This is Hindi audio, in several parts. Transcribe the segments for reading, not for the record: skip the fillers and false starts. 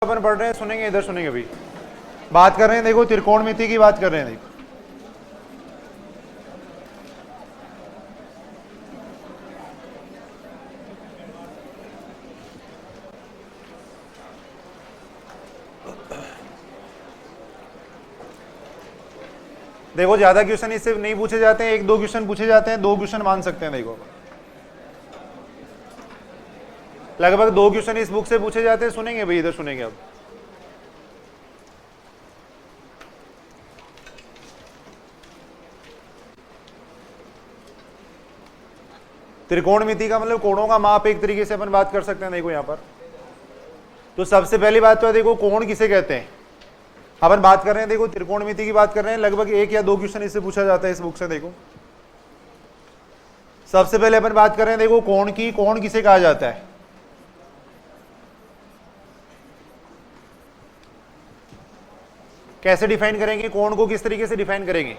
अपन पढ़ रहे हैं, सुनेंगे, इधर सुनेंगे। अभी बात कर रहे हैं, देखो त्रिकोणमिति की बात कर रहे हैं। देखो ज्यादा क्वेश्चन इससे नहीं पूछे जाते हैं, एक दो क्वेश्चन पूछे जाते हैं, दो क्वेश्चन मान सकते हैं। देखो लगभग दो क्वेश्चन इस बुक से पूछे जाते हैं, सुनेंगे भाई, इधर सुनेंगे। अब त्रिकोणमिति का मतलब कोणों का माप, एक तरीके से अपन बात कर सकते हैं। देखो यहां पर तो सबसे पहली बात तो है, देखो कोण किसे कहते हैं। अपन बात कर रहे हैं, देखो त्रिकोणमिति की बात कर रहे हैं, लगभग एक या दो क्वेश्चन इससे पूछा जाता है इस बुक से। देखो सबसे पहले अपन बात कर रहे हैं, देखो कोण की, कोण किसे कहा जाता है। कैसे डिफाइन करेंगे कोण को, किस तरीके से डिफाइन करेंगे।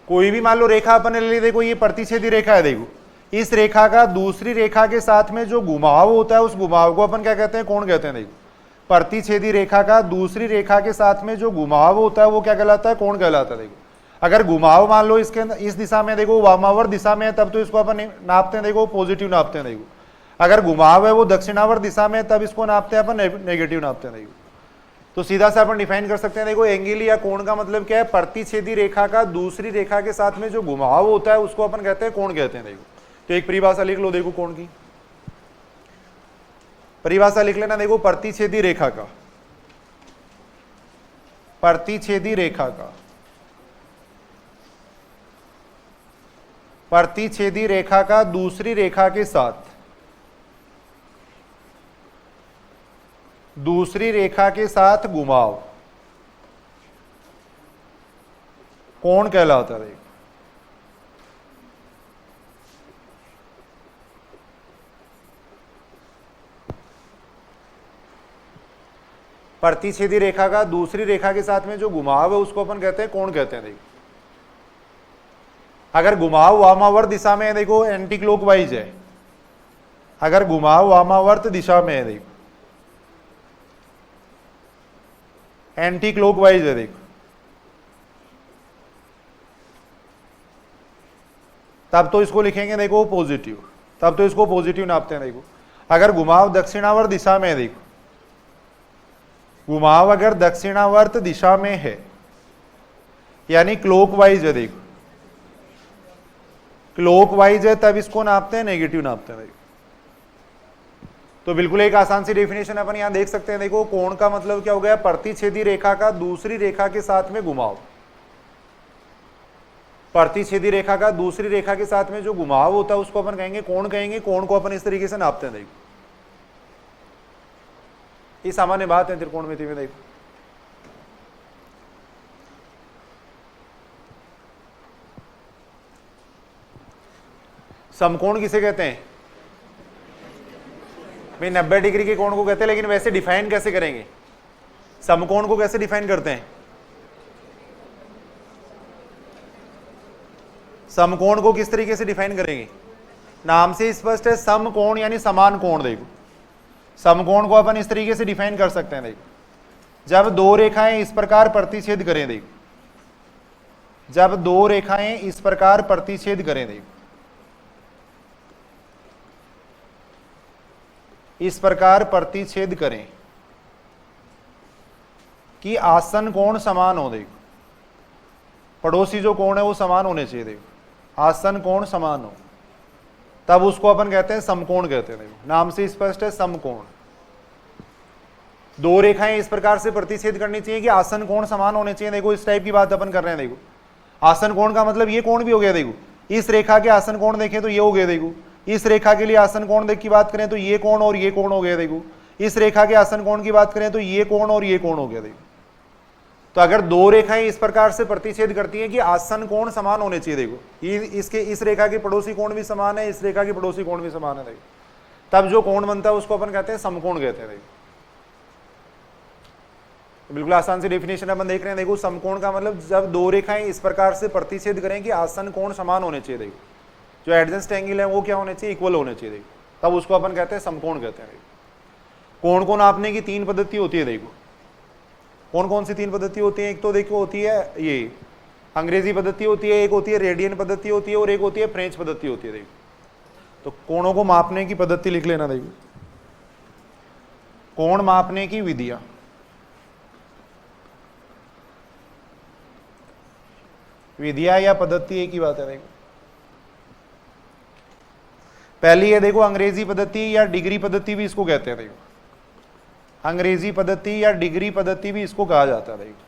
कोई भी मान लो रेखा अपन ने ले ली, देखो ये प्रतिच्छेदी रेखा है। देखो इस रेखा का दूसरी रेखा के साथ में जो घुमाव होता है, उस घुमाव को अपन क्या कहते हैं, कोण कहते हैं। देखो प्रतिच्छेदी रेखा का दूसरी रेखा के साथ में जो घुमाव होता है वो क्या कहलाता है, कोण कहलाता है। देखो अगर घुमाव मान लो इसके अंदर इस दिशा में, देखो वामावर्त दिशा में है, तब तो इसको अपन नापते हैं, देखो पॉजिटिव नापते हैं। देखो अगर घुमाव है वो दक्षिणावर्त दिशा में, तब इसको नापते हैं अपन नेगेटिव नापते हैं। देखो तो सीधा सा अपन डिफाइन कर सकते हैं, देखो एंगल या कोण का मतलब क्या है, प्रतिच्छेदी रेखा का दूसरी रेखा के साथ में जो घुमाव होता है उसको अपन कहते हैं कोण कहते हैं। देखो तो एक परिभाषा लिख लो, देखो कोण की परिभाषा लिख लेना। देखो प्रतिच्छेदी रेखा का, प्रतिच्छेदी रेखा का, प्रतिच्छेदी रेखा का दूसरी रेखा के साथ, दूसरी रेखा के साथ घुमाव कोण कहलाता है। प्रतिच्छेदी रेखा का दूसरी रेखा के साथ में जो घुमाव है उसको अपन कहते हैं कोण कहते हैं। देखो अगर घुमाव वामावर्त दिशा में है, देखो एंटी क्लॉकवाइज है, अगर घुमाव वामावर्त दिशा में है, देखो एंटी क्लॉकवाइज है, देखो तब तो इसको लिखेंगे देखो पॉजिटिव, तब तो इसको पॉजिटिव नापते हैं। देखो अगर घुमाव दक्षिणावर्त दिशा में है, देखो घुमाव अगर दक्षिणावर्त दिशा में है यानी क्लॉकवाइज है, देखो क्लॉकवाइज है, तब इसको नापते हैं नेगेटिव नापते हैं। देखो तो बिल्कुल एक आसान सी डेफिनेशन अपन यहां देख सकते हैं। देखो कोण का मतलब क्या हो गया, प्रतिच्छेदी रेखा का दूसरी रेखा के साथ में घुमाव, प्रतिच्छेदी रेखा का दूसरी रेखा के साथ में जो घुमाव होता है उसको अपन कहेंगे कोण कहेंगे। कोण को अपन इस तरीके से नापते हैं। देखो ये सामान्य बात है त्रिकोणमिति में। देखो समकोण किसे कहते हैं भाई, 90 डिग्री के कोण को कहते हैं, लेकिन वैसे डिफाइन कैसे करेंगे, समकोण को कैसे डिफाइन करते हैं। समकोण को किस तरीके से डिफाइन करेंगे, नाम से स्पष्ट है, समकोण यानी समान कोण। देखो समकोण को अपन इस तरीके से डिफाइन कर सकते हैं। देखो जब दो रेखाएं इस प्रकार प्रतिच्छेद करें, देखो जब दो रेखाएं इस प्रकार प्रतिच्छेद करें, देखो इस प्रकार प्रतिच्छेद करें कि आसन कोण समान हो। देखो पड़ोसी जो कोण है वो समान होने चाहिए। देखो आसन कोण समान हो, तब उसको अपन कहते हैं समकोण कहते हैं। देखो नाम से स्पष्ट है, समकोण। दो रेखाएं इस प्रकार से प्रतिच्छेद करनी चाहिए कि आसन कोण समान होने चाहिए। देखो इस टाइप की बात अपन कर रहे हैं। देखो आसन कोण का मतलब ये कोण भी हो गया। देखो इस रेखा के आसन कोण देखें तो ये हो गए। देखो इस रेखा के लिए आसन कोण देख की बात करें तो ये कोण और ये कोण हो गया। देखो इस रेखा के आसन कोण की बात करें तो ये कोण और ये कोण हो गया। देखो तो अगर दो रेखाएं इस प्रकार से प्रतिच्छेद करती हैं कि आसन कोण समान होने चाहिए, देखो ये इसके इस रेखा के पड़ोसी कोण भी समान है, इस रेखा के पड़ोसी कोण भी समान है, देखो तब जो कोण बनता है उसको अपन कहते हैं समकोण कहते हैं। देखो तो बिल्कुल आसान सी डेफिनेशन अपन देख रहे हैं। देखो समकोण का मतलब जब दो रेखाएं इस प्रकार से प्रतिच्छेद करें कि आसन कोण समान होने चाहिए, देखो जो एडजेसेंट एंगल है वो क्या होने चाहिए, इक्वल होने चाहिए। देखो तब उसको अपन कहते हैं समकोण कहते हैं। कोण को नापने की 3 पद्धति होती है। देखो कौन कौन सी 3 पद्धति होती है। एक तो देखो होती है ये अंग्रेजी पद्धति होती है, एक होती है रेडियन पद्धति होती है, और एक होती है फ्रेंच पद्धति होती है। देखो तो कोणों को मापने की पद्धति लिख लेना। देखो कोण मापने की विधियां, विधियां या पद्धति एक ही बात है। देखो पहली है देखो अंग्रेजी पद्धति या डिग्री पद्धति भी इसको कहते हैं। देखो अंग्रेजी पद्धति या डिग्री पद्धति भी इसको कहा जाता है। देखो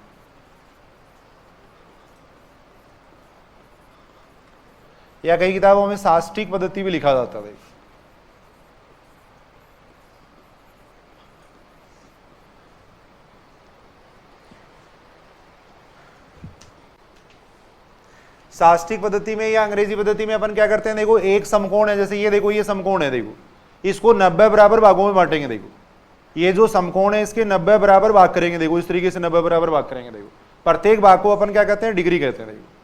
या कई किताबों में शास्त्रीय पद्धति भी लिखा जाता है। देखो शास्त्रीय पद्धति में या अंग्रेजी पद्धति में अपन क्या करते हैं। देखो एक समकोण है, जैसे ये देखो ये समकोण है। देखो इसको 90 बराबर भागों में बांटेंगे। देखो ये जो समकोण है इसके 90 बराबर भाग करेंगे। देखो इस तरीके से 90 बराबर भाग करेंगे। देखो प्रत्येक भाग को अपन क्या कहते हैं, डिग्री कहते हैं। देखो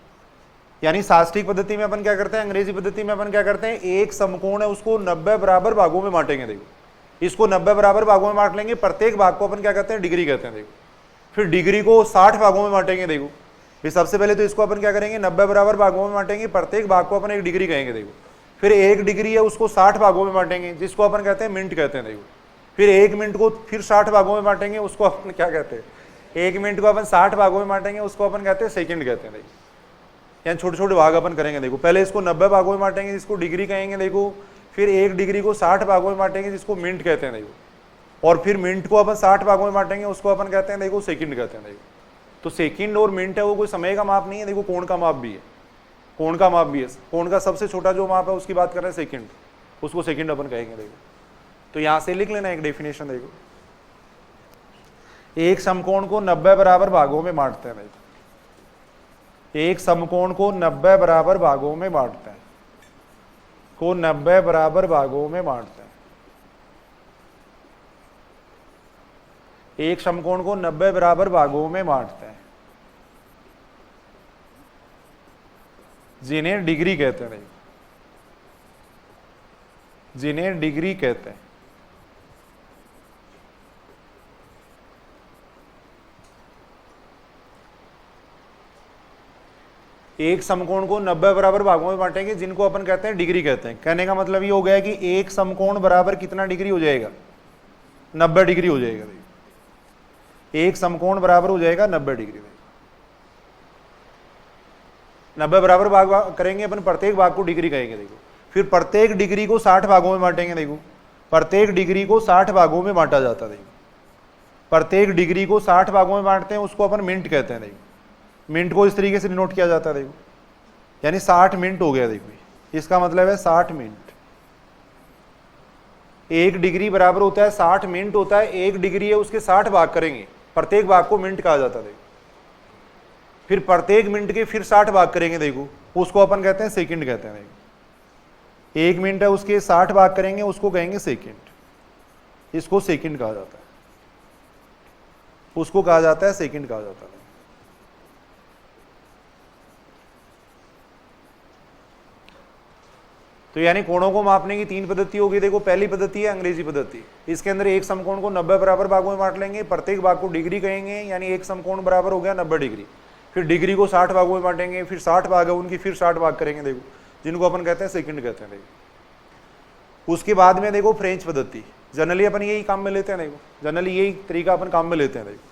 यानी शास्त्रीय पद्धति में अपन क्या करते हैं, अंग्रेजी पद्धति में अपन क्या करते हैं, एक समकोण है उसको 90 बराबर भागों में बांटेंगे। देखो इसको 90 बराबर भागों में बांट लेंगे, प्रत्येक भाग को अपन क्या कहते हैं, डिग्री कहते हैं। देखो फिर डिग्री को 60 भागों में बांटेंगे। देखो फिर सबसे पहले तो इसको अपन क्या करेंगे, 90 बराबर भागों में बांटेंगे, प्रत्येक भाग को अपन एक डिग्री कहेंगे। देखो फिर एक डिग्री है उसको 60 भागों में बांटेंगे, जिसको अपन कहते हैं मिनट कहते हैं। देखो फिर एक मिनट को फिर 60 भागों में बांटेंगे, उसको अपन क्या कहते हैं, एक मिनट को अपन 60 भागों में बांटेंगे, उसको अपन कहते हैं सेकंड कहते हैं। देखो यानी छोटे छोटे भाग अपन करेंगे। देखो पहले इसको 90 भागों में बांटेंगे, जिसको डिग्री कहेंगे। देखो फिर एक डिग्री को 60 भागों में बांटेंगे, जिसको मिनट कहते हैं। देखो और फिर मिनट को अपन 60 भागों में बांटेंगे, उसको अपन कहते हैं देखो सेकंड कहते हैं। देखो तो सेकंड और मिनट है वो कोई समय का माप नहीं है। देखो कोण का माप भी है, कोण का माप भी है। कोण का सबसे छोटा जो माप है उसकी बात कर रहे हैं सेकंड, उसको सेकंड अपन कहेंगे। देखो तो यहां से लिख लेना एक डेफिनेशन। देखो एक समकोण को 90 बराबर भागों में बांटते हैं। देखो एक समकोण को 90 बराबर भागों में बांटते हैं, को 90 बराबर भागों में बांटते हैं। एक समकोण को 90 बराबर भागों में बांटते हैं, जिन्हें डिग्री कहते हैं। जिन्हें डिग्री कहते हैं। एक समकोण को 90 बराबर भागों में बांटेंगे, जिनको अपन कहते हैं डिग्री कहते हैं। कहने का मतलब ये हो गया कि एक समकोण बराबर कितना डिग्री हो जाएगा, 90 डिग्री हो जाएगा। एक समकोण बराबर हो जाएगा 90 डिग्री। 90 बराबर भाग करेंगे अपन, प्रत्येक भाग को डिग्री कहेंगे। देखो फिर प्रत्येक डिग्री को 60 भागों में बांटेंगे। देखो प्रत्येक डिग्री को 60 भागों में बांटा जाता है। देखो प्रत्येक डिग्री को 60 भागों में बांटते हैं, उसको अपन मिनट कहते हैं। देखो मिनट को इस तरीके से डिनोट किया जाता है। देखो यानी 60 मिनट हो गया। देखो इसका मतलब है 60 मिनट। एक डिग्री बराबर होता है 60 मिनट होता है। एक डिग्री है उसके 60 भाग करेंगे, प्रत्येक भाग को मिनट कहा जाता है। देखो फिर प्रत्येक मिनट के फिर 60 भाग करेंगे। देखो उसको अपन कहते हैं सेकंड कहते हैं। देखो एक मिनट है उसके 60 भाग करेंगे, उसको कहेंगे सेकंड। इसको सेकंड कहा जाता है, उसको कहा जाता है सेकंड कहा जाता है। तो यानी कोणों को मापने की 3 पद्धति होगी। देखो पहली पद्धति है अंग्रेजी पद्धति। इसके अंदर एक समकोण को 90 बराबर भागों में बांट लेंगे, प्रत्येक भाग को डिग्री कहेंगे, यानी एक समकोण बराबर हो गया 90 डिग्री। फिर डिग्री को 60 भागों में बांटेंगे, फिर 60 भाग है उनकी फिर 60 भाग करेंगे। देखो जिनको अपन कहते हैं सेकंड कहते हैं। देखो उसके बाद में देखो फ्रेंच पद्धति। जनरली अपन यही काम में लेते हैं। देखो जनरली यही तरीका अपन काम में लेते हैं। देखो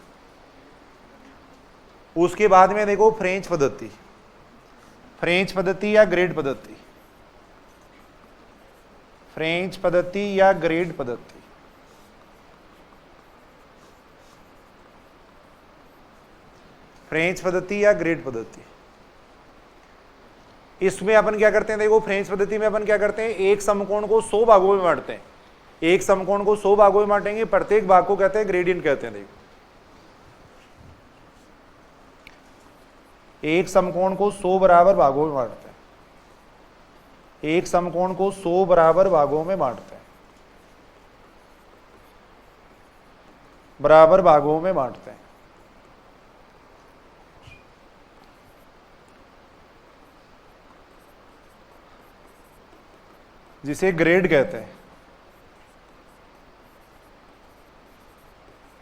उसके बाद में देखो फ्रेंच पद्धति। फ्रेंच पद्धति या ग्रेड पद्धति। फ्रेंच पद्धति या ग्रेड पद्धति। फ्रेंच पद्धति या ग्रेड पद्धति, इसमें अपन क्या करते हैं। देखो फ्रेंच पद्धति में अपन क्या करते हैं, एक समकोण को 100 भागों में बांटते हैं। एक समकोण को 100 भागों में बांटेंगे, प्रत्येक भाग को कहते हैं ग्रेडियंट कहते हैं। देखो एक समकोण को 100 बराबर भागों में बांटते हैं। एक समकोण को 100 बराबर भागों में बांटते हैं, बराबर भागों में बांटते हैं। जिसे ग्रेड कहते हैं।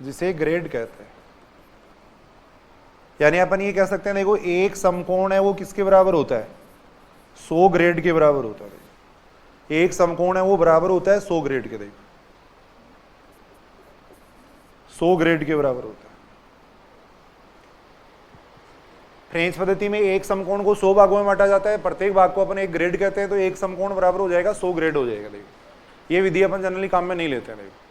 जिसे ग्रेड कहते हैं। यानी अपन ये कह सकते हैं देखो एक समकोण है वो किसके बराबर होता है, 100 ग्रेड के बराबर होता है। एक समकोण है वो बराबर होता है 100 ग्रेड के, देखो 100 ग्रेड के बराबर होता है। फ्रेंच पद्धति में एक समकोण को 100 भागों में बांटा जाता है, प्रत्येक भाग को अपन एक ग्रेड कहते हैं, तो एक समकोण बराबर हो जाएगा 100 ग्रेड हो जाएगा। देखो ये विधि अपन जनरली काम में नहीं लेते हैं। देखो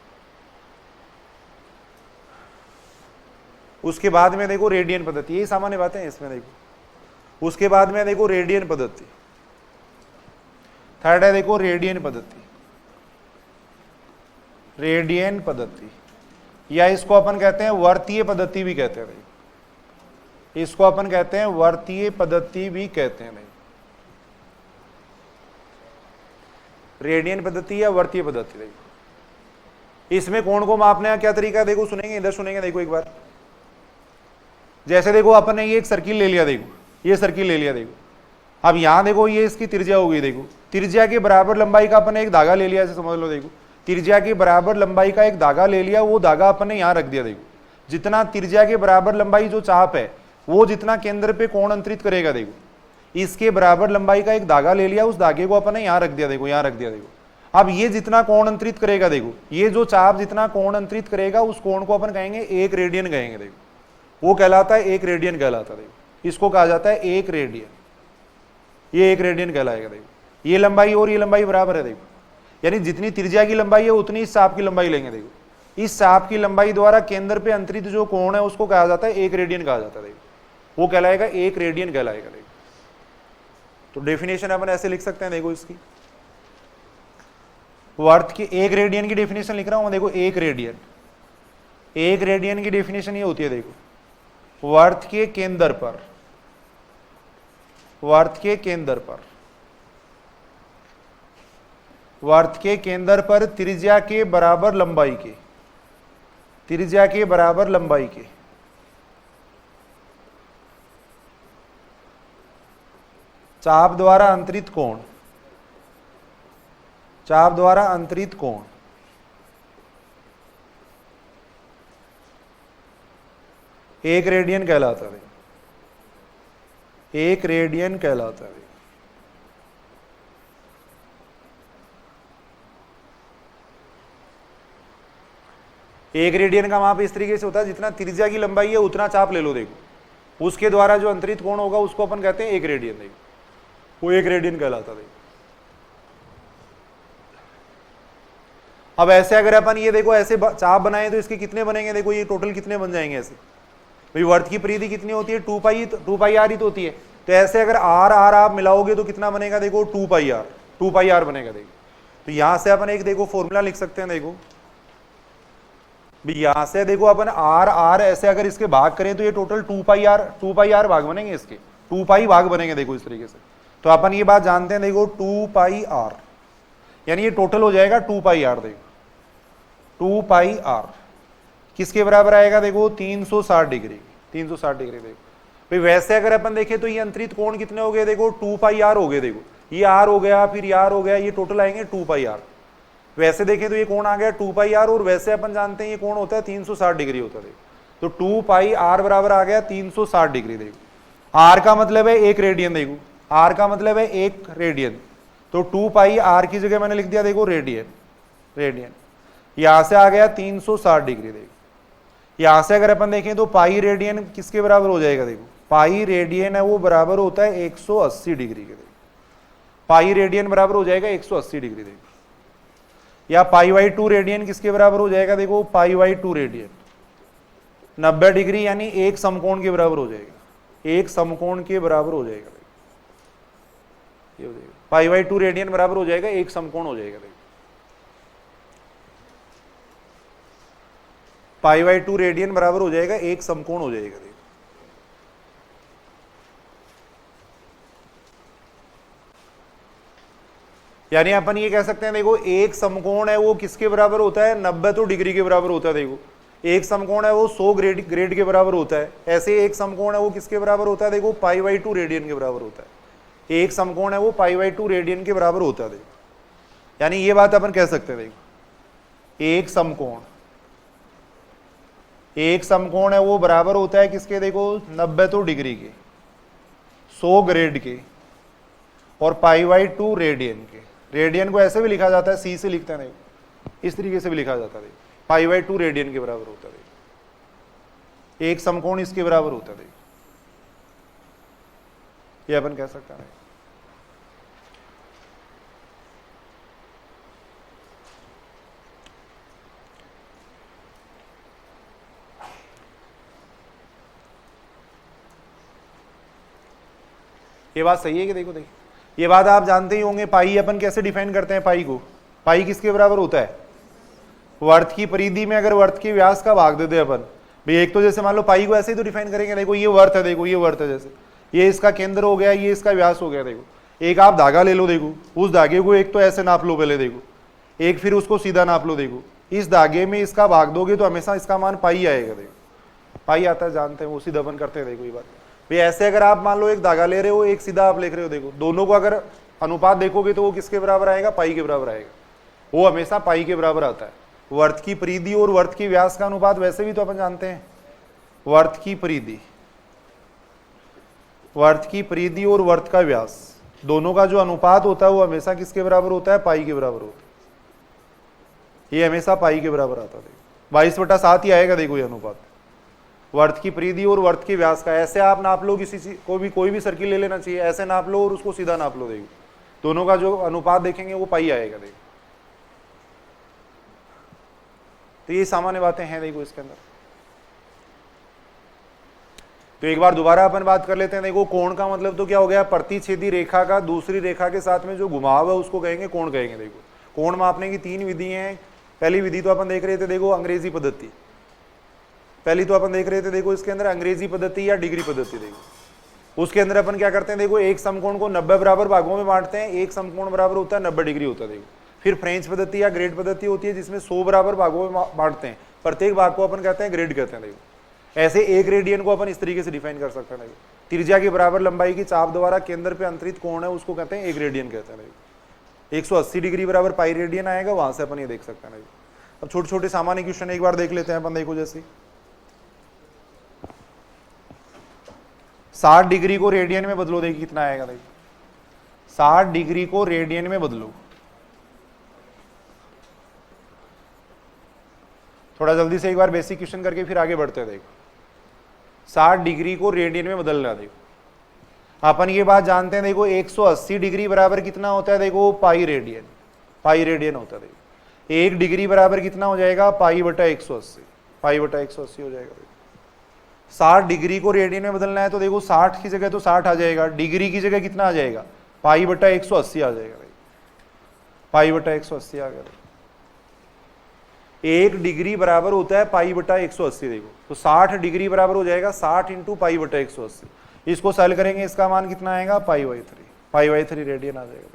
उसके बाद में देखो रेडियन पद्धति, यही सामान्य बातें हैं इसमें। देखो उसके बाद में देखो रेडियन पद्धति, थर्ड है देखो रेडियन पद्धति। रेडियन पद्धति या इसको अपन कहते हैं वर्तीय पद्धति भी कहते हैं। देखो इसको अपन कहते हैं वर्तीय पद्धति भी कहते हैं। रेडियन पद्धति या वर्तीय पद्धति। देखो इसमें कोण को मापने का क्या तरीका है, देखो सुनेंगे, इधर सुनेंगे। देखो एक बार, जैसे देखो अपन ने ये एक सर्किल ले लिया, देखो ये सर्किल ले लिया। देखो अब यहां देखो ये इसकी त्रिज्या हो गई। देखो त्रिज्या के बराबर लंबाई का अपन ने एक धागा ले लिया, ऐसे समझ लो। देखो त्रिज्या के बराबर लंबाई का एक धागा ले लिया, वो धागा अपन ने यहां रख दिया। देखो जितना त्रिज्या के बराबर लंबाई जो चाप है वो जितना केंद्र पे कोण अंतरित करेगा, देखो इसके बराबर लंबाई का एक धागा ले लिया, उस धागे को अपन ने यहां रख दिया। देखो यहां रख दिया। देखो अब ये जितना कोण अंतरित करेगा, देखो ये जो चाप जितना कोण अंतरित करेगा उस कोण को अपन कहेंगे 1 रेडियन कहेंगे। देखो वो कहलाता है 1 रेडियन कहलाता है। देखो इसको कहा जाता है 1 रेडियन, ये 1 रेडियन कहलाएगा। देखो ये लंबाई और ये लंबाई बराबर है। देखो यानी जितनी त्रिज्या की लंबाई है उतनी इस चाप की लंबाई लेंगे। देखो इस चाप की लंबाई द्वारा केंद्र पे अंतरित जो कोण है उसको कहा जाता है 1 रेडियन कहा जाता है। देखो वो कहलाएगा 1 रेडियन कहलाएगा। देखो तो डेफिनेशन अपन ऐसे लिख सकते हैं। देखो इसकी वर्थ की 1 रेडियन की डेफिनेशन लिख रहा हूं मैं। देखो 1 रेडियन, 1 रेडियन की डेफिनेशन ये होती है। देखो वर्थ के केंद्र पर, वर्थ के केंद्र पर, वर्थ के केंद्र पर त्रिज्या के बराबर लंबाई के, त्रिज्या के बराबर लंबाई के चाप द्वारा अंतरित कोण, चाप द्वारा अंतरित कोण 1 रेडियन कहलाता है। 1 रेडियन कहलाता है। 1 रेडियन का माप इस तरीके से होता है, जितना त्रिज्या की लंबाई है उतना चाप ले लो। देखो उसके द्वारा जो अंतरित कोण होगा उसको अपन कहते हैं 1 रेडियन। देखो वो 1 रेडियन कहलाता है। अब ऐसे अगर अपन ये देखो ऐसे चाप बनाए तो इसके कितने बनेंगे, देखो ये टोटल कितने बन जाएंगे ऐसे। भाई वर्थ की परिधि कितनी होती है, 2 पाई आर ही तो होती है। तो ऐसे अगर आर आर आप मिलाओगे तो कितना बनेगा, देखो 2 पाई आर बनेगा। देखो तो यहां से अपन एक देखो फॉर्मूला लिख सकते हैं। देखो यहां से देखो अपन आर आर ऐसे अगर इसके भाग करें तो ये टोटल 2 पाई आर भाग बनेंगे, इसके 2 पाई भाग बनेंगे। देखो इस तरीके से तो अपन ये बात जानते हैं। देखो 2 पाई आर यानी ये टोटल हो जाएगा 2 पाई आर। देखो 2 पाई आर किसके बराबर आएगा, देखो 360 डिग्री, 360 डिग्री। देखो भाई वैसे अगर अपन देखें तो ये अंतरित कोण कितने हो गए, देखो 2 पाई आर हो गए। देखो ये आर हो गया, फिर ये आर हो गया, ये टोटल आएंगे 2 पाई आर। वैसे देखें तो ये कोण आ गया 2 पाई आर, और वैसे अपन जानते हैं ये कोण होता है 360 डिग्री होता है। तो 2 पाई आर बराबर आ गया 360 डिग्री। देखो आर का मतलब है 1 रेडियन। देखो आर का मतलब है 1 रेडियन, तो 2 पाई आर की जगह मैंने लिख दिया देखो रेडियन, रेडियन। यहां से आ गया 360 डिग्री। देखो यहां से अगर अपन देखें तो पाई रेडियन किसके बराबर हो जाएगा, देखो पाई रेडियन है वो बराबर होता है 180 डिग्री के। देखो पाई रेडियन बराबर हो जाएगा 180 डिग्री। देखो या पाई/2 रेडियन किसके बराबर हो जाएगा, देखो पाई/2 रेडियन 90 डिग्री, यानी एक समकोण के बराबर हो जाएगा, एक समकोण के बराबर हो जाएगा। ये हो जाएगा पाई/2 रेडियन बराबर हो जाएगा एक समकोण हो जाएगा। देखो पाई/2 रेडियन बराबर हो जाएगा एक समकोण हो जाएगा। देखो यानी अपन ये कह सकते हैं, देखो एक समकोण है वो किसके बराबर होता है, 90 डिग्री के बराबर होता है। देखो एक समकोण है वो 100 ग्रेड के बराबर होता है। ऐसे एक समकोण है वो किसके बराबर होता है, देखो पाई/2 रेडियन के बराबर होता है। एक समकोण है वो पाई/2 रेडियन के बराबर होता है। देखो यानी ये बात अपन कह सकते हैं, देखो एक समकोण एक समकोण है वो बराबर होता है किसके, देखो 90 डिग्री के, 100 ग्रेड के, और π/2 रेडियन के। रेडियन को ऐसे भी लिखा जाता है, सी से लिखते हैं, देखो इस तरीके से भी लिखा जाता है, π/2 रेडियन के बराबर होता है। एक समकोण इसके बराबर होता है, देखो ये अपन कह सकते हैं। ये बात सही है कि देखो ये बात आप जानते ही होंगे। पाई अपन कैसे डिफाइन करते हैं पाई को, पाई किसके बराबर होता है, वर्त की परिधि में अगर वर्त के व्यास का भाग देते हैं अपन भाई। एक तो जैसे मान लो पाई को ऐसे ही तो डिफाइन करेंगे, देखो ये वर्त है, देखो ये वर्त है, जैसे ये इसका केंद्र हो गया, ये इसका व्यास हो गया। देखो एक आप धागा ले लो, देखो उस धागे को एक तो ऐसे नाप लो पहले, देखो एक फिर उसको सीधा नाप लो, देखो इस धागे में इसका भाग दोगे तो हमेशा इसका मान पाई आएगा। देखो पाई आता है, जानते हैं, वो सीधा अपन करते हैं। देखो ये बात भाई, ऐसे अगर आप मान लो एक धागा ले रहे हो, एक सीधा आप लिख रहे हो, देखो दोनों को अगर अनुपात देखोगे तो वो किसके बराबर आएगा, पाई के बराबर आएगा। वो हमेशा पाई के बराबर आता है। वर्त की परिधि और वर्त की व्यास का अनुपात वैसे भी तो अपन जानते हैं, वर्त की परिधि, वर्त की परिधि और वर्त का व्यास दोनों का जो अनुपात होता है वो हमेशा किसके बराबर होता है, पाई के बराबर होता है। ये हमेशा पाई के बराबर आता है, 22/7 ही आएगा। देखो ये अनुपात वर्त की परिधि और वर्त के व्यास का। ऐसे आप नाप लो, किसी चीज को भी, कोई भी सर्किल ले लेना चाहिए, ऐसे नाप लो और उसको सीधा नाप लो, देखो दोनों का जो अनुपात देखेंगे वो पाई आएगा। देखो तो ये सामान्य बातें हैं देखो इसके अंदर। तो एक बार दोबारा अपन बात कर लेते हैं। देखो कोण का मतलब तो क्या हो गया, प्रतिच्छेदी रेखा का दूसरी रेखा के साथ में जो घुमाव है उसको कहेंगे कोण कहेंगे। देखो कोण मापने की 3 विधि हैं। पहली विधि तो अपन देख रहे थे, देखो अंग्रेजी पद्धति। पहली तो अपन देख रहे थे, देखो इसके अंदर अंग्रेजी पद्धति या डिग्री पद्धति। देखो उसके अंदर अपन क्या करते हैं, देखो एक समकोण को 90 बराबर भागों में बांटते हैं। एक समकोण बराबर होता है 90 डिग्री होता है। देखो फिर फ्रेंच पद्धति या ग्रेड पद्धति होती है जिसमें 100 बराबर भागों में बांटते हैं। प्रत्येक भाग को अपन कहते हैं ग्रेड कहते हैं। देखो ऐसे एक रेडियन को अपन इस तरीके से डिफाइन कर सकते हैं। त्रिज्या के बराबर लंबाई की चाप द्वारा केंद्र पे अंतरित कोण है उसको कहते हैं एक रेडियन कहते हैं। 180 डिग्री बराबर पाई रेडियन आएगा, वहां से अपन ये देख सकते हैं। अब छोटे छोटे सामान्य क्वेश्चन एक बार देख लेते हैं अपन। देखो जैसे 60 डिग्री को रेडियन में बदलो, देखिए कितना आएगा। देखिए 60 डिग्री को रेडियन में बदलो, थोड़ा जल्दी से एक बार बेसिक क्वेश्चन करके फिर आगे बढ़ते हैं। देखो 60 डिग्री को रेडियन में बदलना। देखो अपन ये बात जानते हैं, देखो 180 डिग्री बराबर कितना होता है, देखो पाई रेडियन, पाई रेडियन होता है। देखो 1 डिग्री बराबर कितना हो जाएगा, π/180, π/180 हो जाएगा। देखो 60 डिग्री को रेडियन में बदलना है तो देखो 60 की जगह तो 60 आ जाएगा, डिग्री की जगह कितना आ जाएगा, π/180 आ जाएगा। π/180 आ गया। 1 डिग्री बराबर होता है π/180। देखो तो 60 डिग्री बराबर हो जाएगा 60 × π/180। इसको सॉल्व करेंगे, इसका मान कितना आएगा, π/3, π/3 रेडियन आ जाएगा।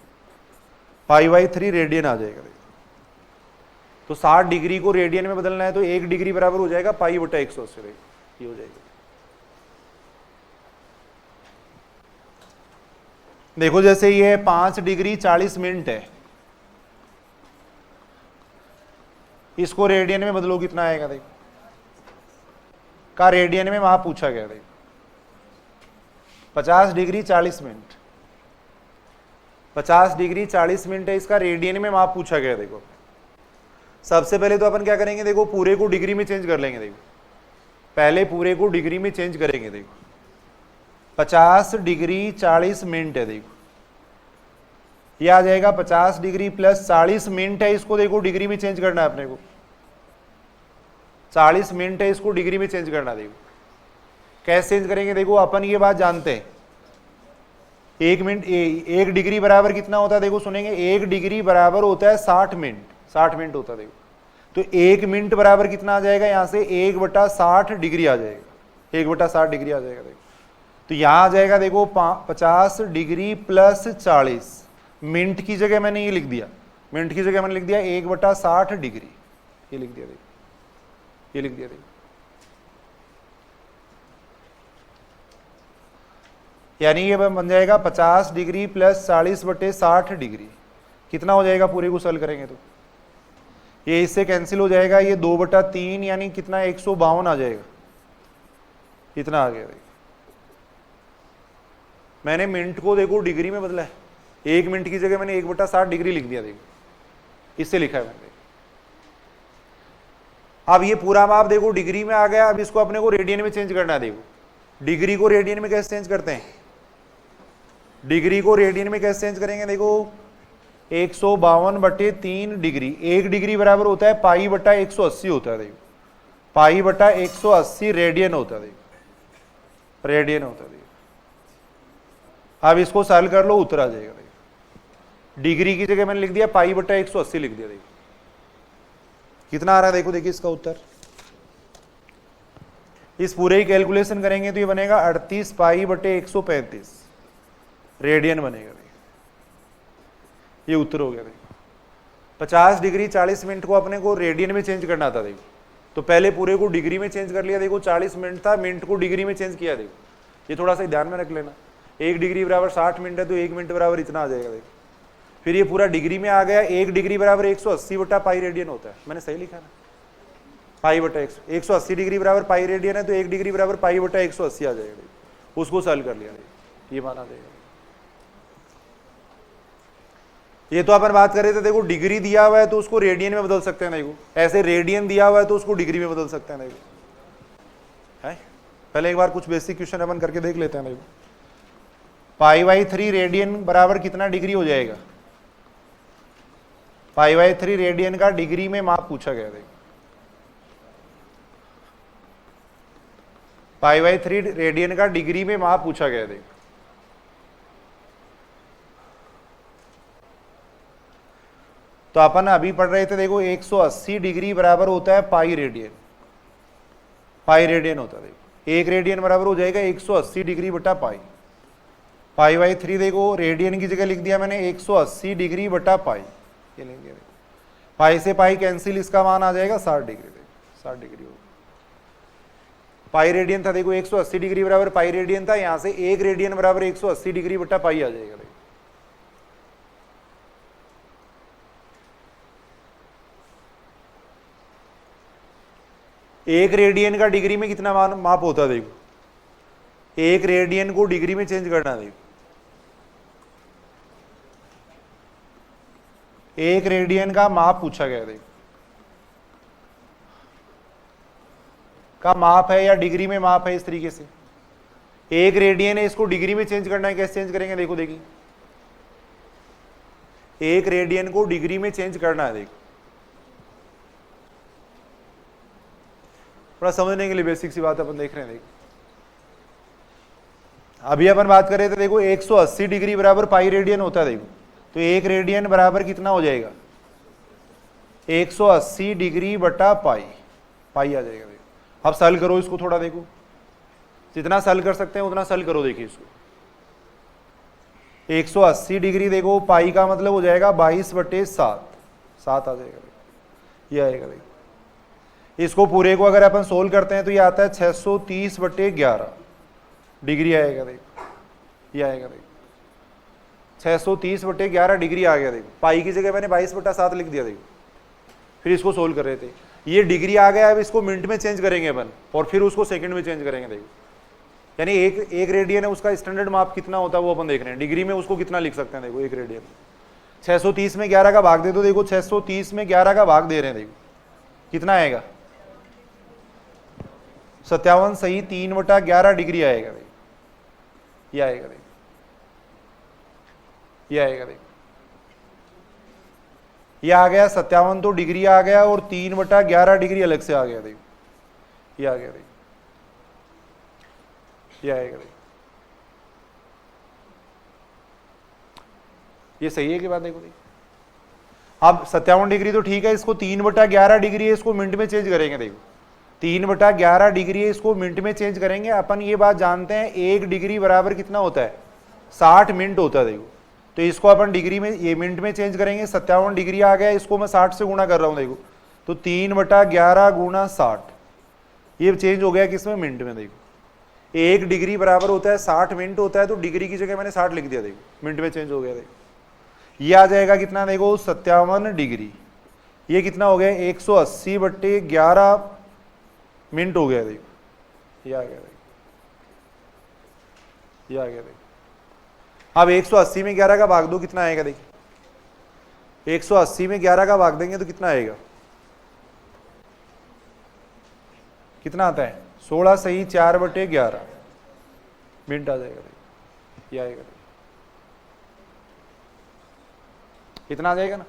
π/3 रेडियन आ जाएगा। तो 60 डिग्री को रेडियन में बदलना है तो 1 डिग्री बराबर हो जाएगा π/180। ये हो जाएगा। देखो जैसे ये 5 डिग्री 40 मिनट है, इसको रेडियन में बदलो कितना आएगा। देखो का रेडियन में वहां पूछा गया। देखो 50 डिग्री 40 मिनट, 50 डिग्री 40 मिनट है, इसका रेडियन में वहां पूछा गया। देखो सबसे पहले तो अपन क्या करेंगे, देखो पूरे को डिग्री में चेंज कर लेंगे। देखो पहले पूरे को डिग्री में चेंज करेंगे। देखो 50 डिग्री 40 मिनट है, देखो ये आ जाएगा 50 डिग्री प्लस 40 मिनट है, इसको देखो डिग्री में चेंज करना है अपने को। 40 मिनट है, इसको डिग्री में चेंज करना। देखो कैसे चेंज करेंगे, देखो अपन ये बात जानते हैं, 1 मिनट 1 डिग्री बराबर कितना होता है, देखो सुनेंगे 1 डिग्री बराबर होता है 60 मिनट, 60 मिनट होता है। देखो तो 1 मिनट बराबर कितना आ जाएगा, यहां से 1/60 डिग्री आ जाएगा, 1/60 डिग्री आ जाएगा। देखो तो यहां आ जाएगा, देखो 50 डिग्री प्लस 40 मिनट की जगह मैंने ये लिख दिया, मिनट की जगह मैंने लिख दिया 1/60 डिग्री, ये लिख दिया। देखो ये लिख दिया। देखो यानी ये बन जाएगा 50 डिग्री प्लस 40/60 डिग्री, कितना हो जाएगा पूरे को सॉल्व करेंगे तो ये इससे कैंसिल हो जाएगा, ये 2/3 यानी कितना 152 आ जाएगा, इतना आ गया। देखो मैंने मिनट को देखो डिग्री में बदला है, 1 मिनट की जगह मैंने 1/60 डिग्री लिख दिया। देखो इससे लिखा है मैंने। अब ये पूरा माप देखो डिग्री में आ गया, अब इसको अपने को रेडियन में चेंज करना है। देखो डिग्री को रेडियन में कैसे चेंज करते हैं, डिग्री को रेडियन में कैसे चेंज करेंगे। देखो 152/3 डिग्री, 1 डिग्री बराबर होता है π/180 होता है। देखो π/180 रेडियन होता है। देखो रेडियन होता है। अब इसको सॉल्व कर लो, उत्तर आ जाएगा। देखो डिग्री की जगह मैंने लिख दिया π/180 लिख दिया। देखो कितना आ रहा है, देखो देखिए इसका उत्तर। इस पूरे ही कैलकुलेशन करेंगे तो ये बनेगा 38 π/135 रेडियन बनेगा। ये उत्तर हो गया। देखो 50 डिग्री 40 मिनट को अपने को रेडियन में चेंज करना था। देखो तो पहले पूरे को डिग्री में चेंज कर लिया। देखो 40 मिनट था, मिनट को डिग्री में चेंज किया। देखो ये थोड़ा सा ध्यान में रख लेना, 1 डिग्री बराबर 60 मिनट है तो 1 मिनट बराबर इतना आ जाएगा। देखो फिर ये पूरा डिग्री में आ गया, 1 डिग्री बराबर 180/π रेडियन होता है। मैंने सही लिखा ना, π/180 डिग्री बराबर π रेडियन है तो 1 डिग्री बराबर π/180 आ जाएगा। उसको सॉल्व कर लिया, ये मान आ जाएगा। ये तो अपन बात कर रहे थे, देखो डिग्री दिया हुआ है तो उसको रेडियन में बदल सकते हैं। देखो ऐसे रेडियन दिया हुआ है तो उसको डिग्री में बदल सकते हैं। देखो है, पहले एक बार कुछ बेसिक क्वेश्चन अपन करके देख लेते हैं। देखो π/3 रेडियन बराबर कितना डिग्री हो जाएगा, π/3 रेडियन का डिग्री में माप पूछा गया। देखो π/3 रेडियन का डिग्री में माप पूछा गया। देखो तो अपन अभी पढ़ रहे थे, देखो 180 डिग्री बराबर होता है π रेडियन, π रेडियन होता है। देखो 1 रेडियन बराबर हो जाएगा 180 डिग्री बटा π। π/3 देखो रेडियन की जगह लिख दिया मैंने 180 डिग्री बटा π, ये लिख दिया। π से π कैंसिल, इसका मान आ जाएगा 60 डिग्री। देखो 60 डिग्री होगा, π रेडियन था। देखो 180 डिग्री बराबर π रेडियन था, यहां से 1 रेडियन बराबर 180 डिग्री बटा π आ जाएगा। देखो एक रेडियन का डिग्री में कितना माप होता है। देखो 1 रेडियन को डिग्री में चेंज करना। देखो 1 रेडियन का माप पूछा गया। देखो का माप है या डिग्री में माप है, इस तरीके से 1 रेडियन है, इसको डिग्री में चेंज करना है। कैसे चेंज करेंगे, देखो देखिए 1 रेडियन को डिग्री में चेंज करना है। देखो थोड़ा समझने के लिए बेसिक सी बात अपन देख रहे हैं। देखो अभी अपन बात कर रहे थे, देखो 180 डिग्री बराबर π रेडियन होता है। देखो तो 1 रेडियन बराबर कितना हो जाएगा, 180 डिग्री बटा π आ जाएगा। देखो अब सॉल्व करो इसको थोड़ा, देखो जितना सॉल्व कर सकते हैं उतना सॉल्व करो। देखिए इसको 180 डिग्री, देखो π का मतलब हो जाएगा 22/7 आ जाएगा। ये आएगा। देखो इसको पूरे को अगर अपन सोल्व करते हैं तो ये आता है 630/11 डिग्री आएगा। देखो ये आएगा। देखो 630/11 डिग्री आ गया। देखो पाई की जगह मैंने 22/7 लिख दिया। देखो फिर इसको सोल्व कर रहे थे, ये डिग्री आ गया। अब इसको मिनट में चेंज करेंगे अपन और फिर उसको सेकंड में चेंज करेंगे। देखो यानी एक रेडियन है, उसका स्टैंडर्ड माप कितना होता है वो अपन देख रहे हैं। डिग्री में उसको कितना लिख सकते हैं। देखो 1 रेडियन 630 में 11 का भाग दे दो। देखो 630 में 11 का भाग दे रहे हैं। देखो कितना आएगा, 57 सही 3/11 डिग्री आएगा। देखो ये आएगा। देखो ये आएगा। देखो ये आ गया 57 तो डिग्री आ गया और 3/11 डिग्री अलग से आ गया। देखो ये आ गया। देखो ये आएगा। देखो ये सही है कि बात। देखो अब 57 डिग्री तो ठीक है, इसको 3/11 डिग्री है, इसको मिनट में चेंज करेंगे। देखो 3/11 डिग्री है, इसको मिनट में चेंज करेंगे। अपन ये बात जानते हैं 1 डिग्री बराबर कितना होता है, 60 मिनट होता है। देखो तो इसको अपन डिग्री में, ये मिनट में चेंज करेंगे। 57 डिग्री आ गया, इसको मैं 60 से गुणा कर रहा हूं। देखो तो 3/11 गुणा 60, ये चेंज हो गया किसमें, मिनट में। देखो 1 डिग्री बराबर होता है 60 मिनट होता है, तो डिग्री की जगह मैंने 60 लिख दिया। देखो मिनट में चेंज हो गया। देखो ये आ जाएगा कितना, देखो 57 डिग्री ये कितना हो गया 180/11 मिनट हो गया। देखो ये आ गया, देखो ये आ गया। देखो अब 180 में 11 का भाग दो, कितना आएगा? देखिए 180 में 11 का भाग देंगे तो कितना आएगा? कितना आता है? 16 सही 4/11 मिनट आ जाएगा। देखो ये आएगा, कितना आ जाएगा ना।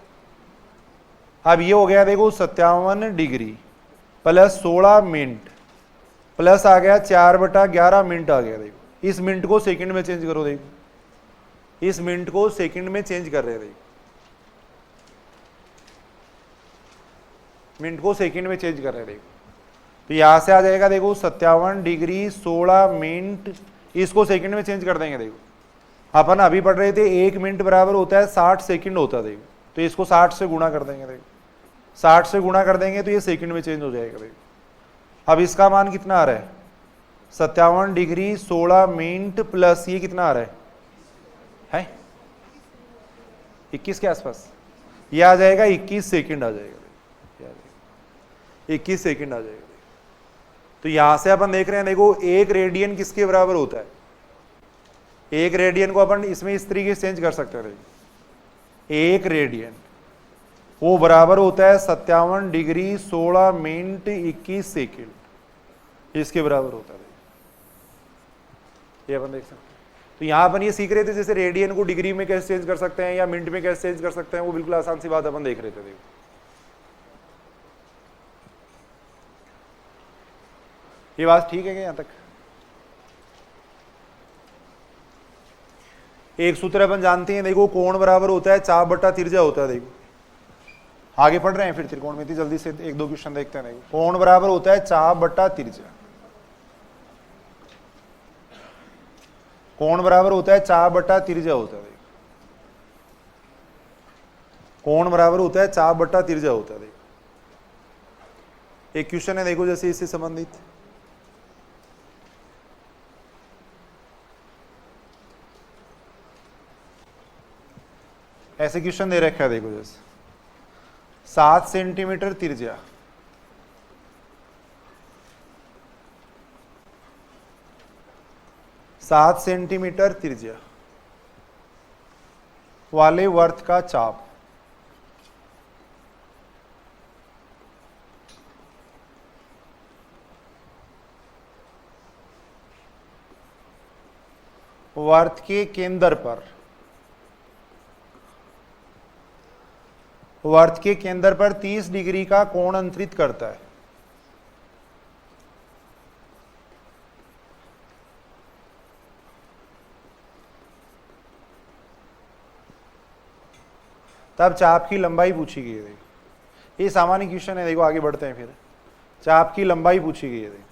अब ये हो गया देखो 57 डिग्री प्लस 16 मिनट प्लस आ गया 4/11 मिनट आ गया। देखो इस मिनट को सेकंड में चेंज करो। देखो इस मिनट को सेकंड में चेंज कर रहे हैं। देखो मिनट को सेकंड में चेंज कर रहे हैं। देखो तो यहां से आ जाएगा देखो 57 डिग्री 16 मिनट, इसको सेकंड में चेंज कर देंगे। देखो अपन अभी पढ़ रहे थे 1 मिनट बराबर होता है 60 सेकंड होता है। देखो तो इसको 60 से गुणा कर देंगे। देखो 60 से गुणा कर देंगे तो ये सेकंड में चेंज हो जाएगा। देखो अब इसका मान कितना आ रहा है? 57 डिग्री 16 मिनट प्लस ये कितना आ रहा है 21 के आसपास। ये आ जाएगा 21 सेकंड आ जाएगा। 21 सेकंड आ जाएगा। तो यहां से अपन देख रहे हैं देखो 1 रेडियन किसके बराबर होता है? 1 रेडियन को अपन इसमें इस तरीके से चेंज कर सकते हैं। 1 रेडियन वो बराबर होता है 57 डिग्री 16 मिनट 21 सेकंड, इसके बराबर होता है। ये अपन देख सकते हैं। तो यहां अपन ये सीख रहे थे जैसे रेडियन को डिग्री में कैसे चेंज कर सकते हैं या मिनट में कैसे चेंज कर सकते हैं, वो बिल्कुल आसान सी बात अपन देख रहे थे। देखो ये बात ठीक है क्या? यहां तक एक सूत्र अपन जानते हैं। देखो कोण बराबर होता है चाप बट्टा तिरछा होता है। देखो आगे पढ़ रहे हैं फिर त्रिकोणमिति, जल्दी से 1-2 क्वेश्चन देखते हैं। देखो कोण बराबर होता है चाप बट्टा तिरछा। कोण बराबर होता है चाप बट्टा तिरछा होता है। देखो कोण बराबर होता है चाप बट्टा तिरछा होता है। देखो एक क्वेश्चन है देखो जैसे इससे संबंधित, ऐसे क्वेश्चन दे रखा है। देखो जैसे 7 सेंटीमीटर तिरछा, 7 सेंटीमीटर तिरछा वाले वर्त का चाप वर्त के केंद्र पर, वर्त के केंद्र पर 30 डिग्री का कोण अंतरित करता है। तब चाप की लंबाई पूछी गई है। देखो ये सामान्य क्वेश्चन है। देखो आगे बढ़ते हैं फिर। चाप की लंबाई पूछी गई है। देखो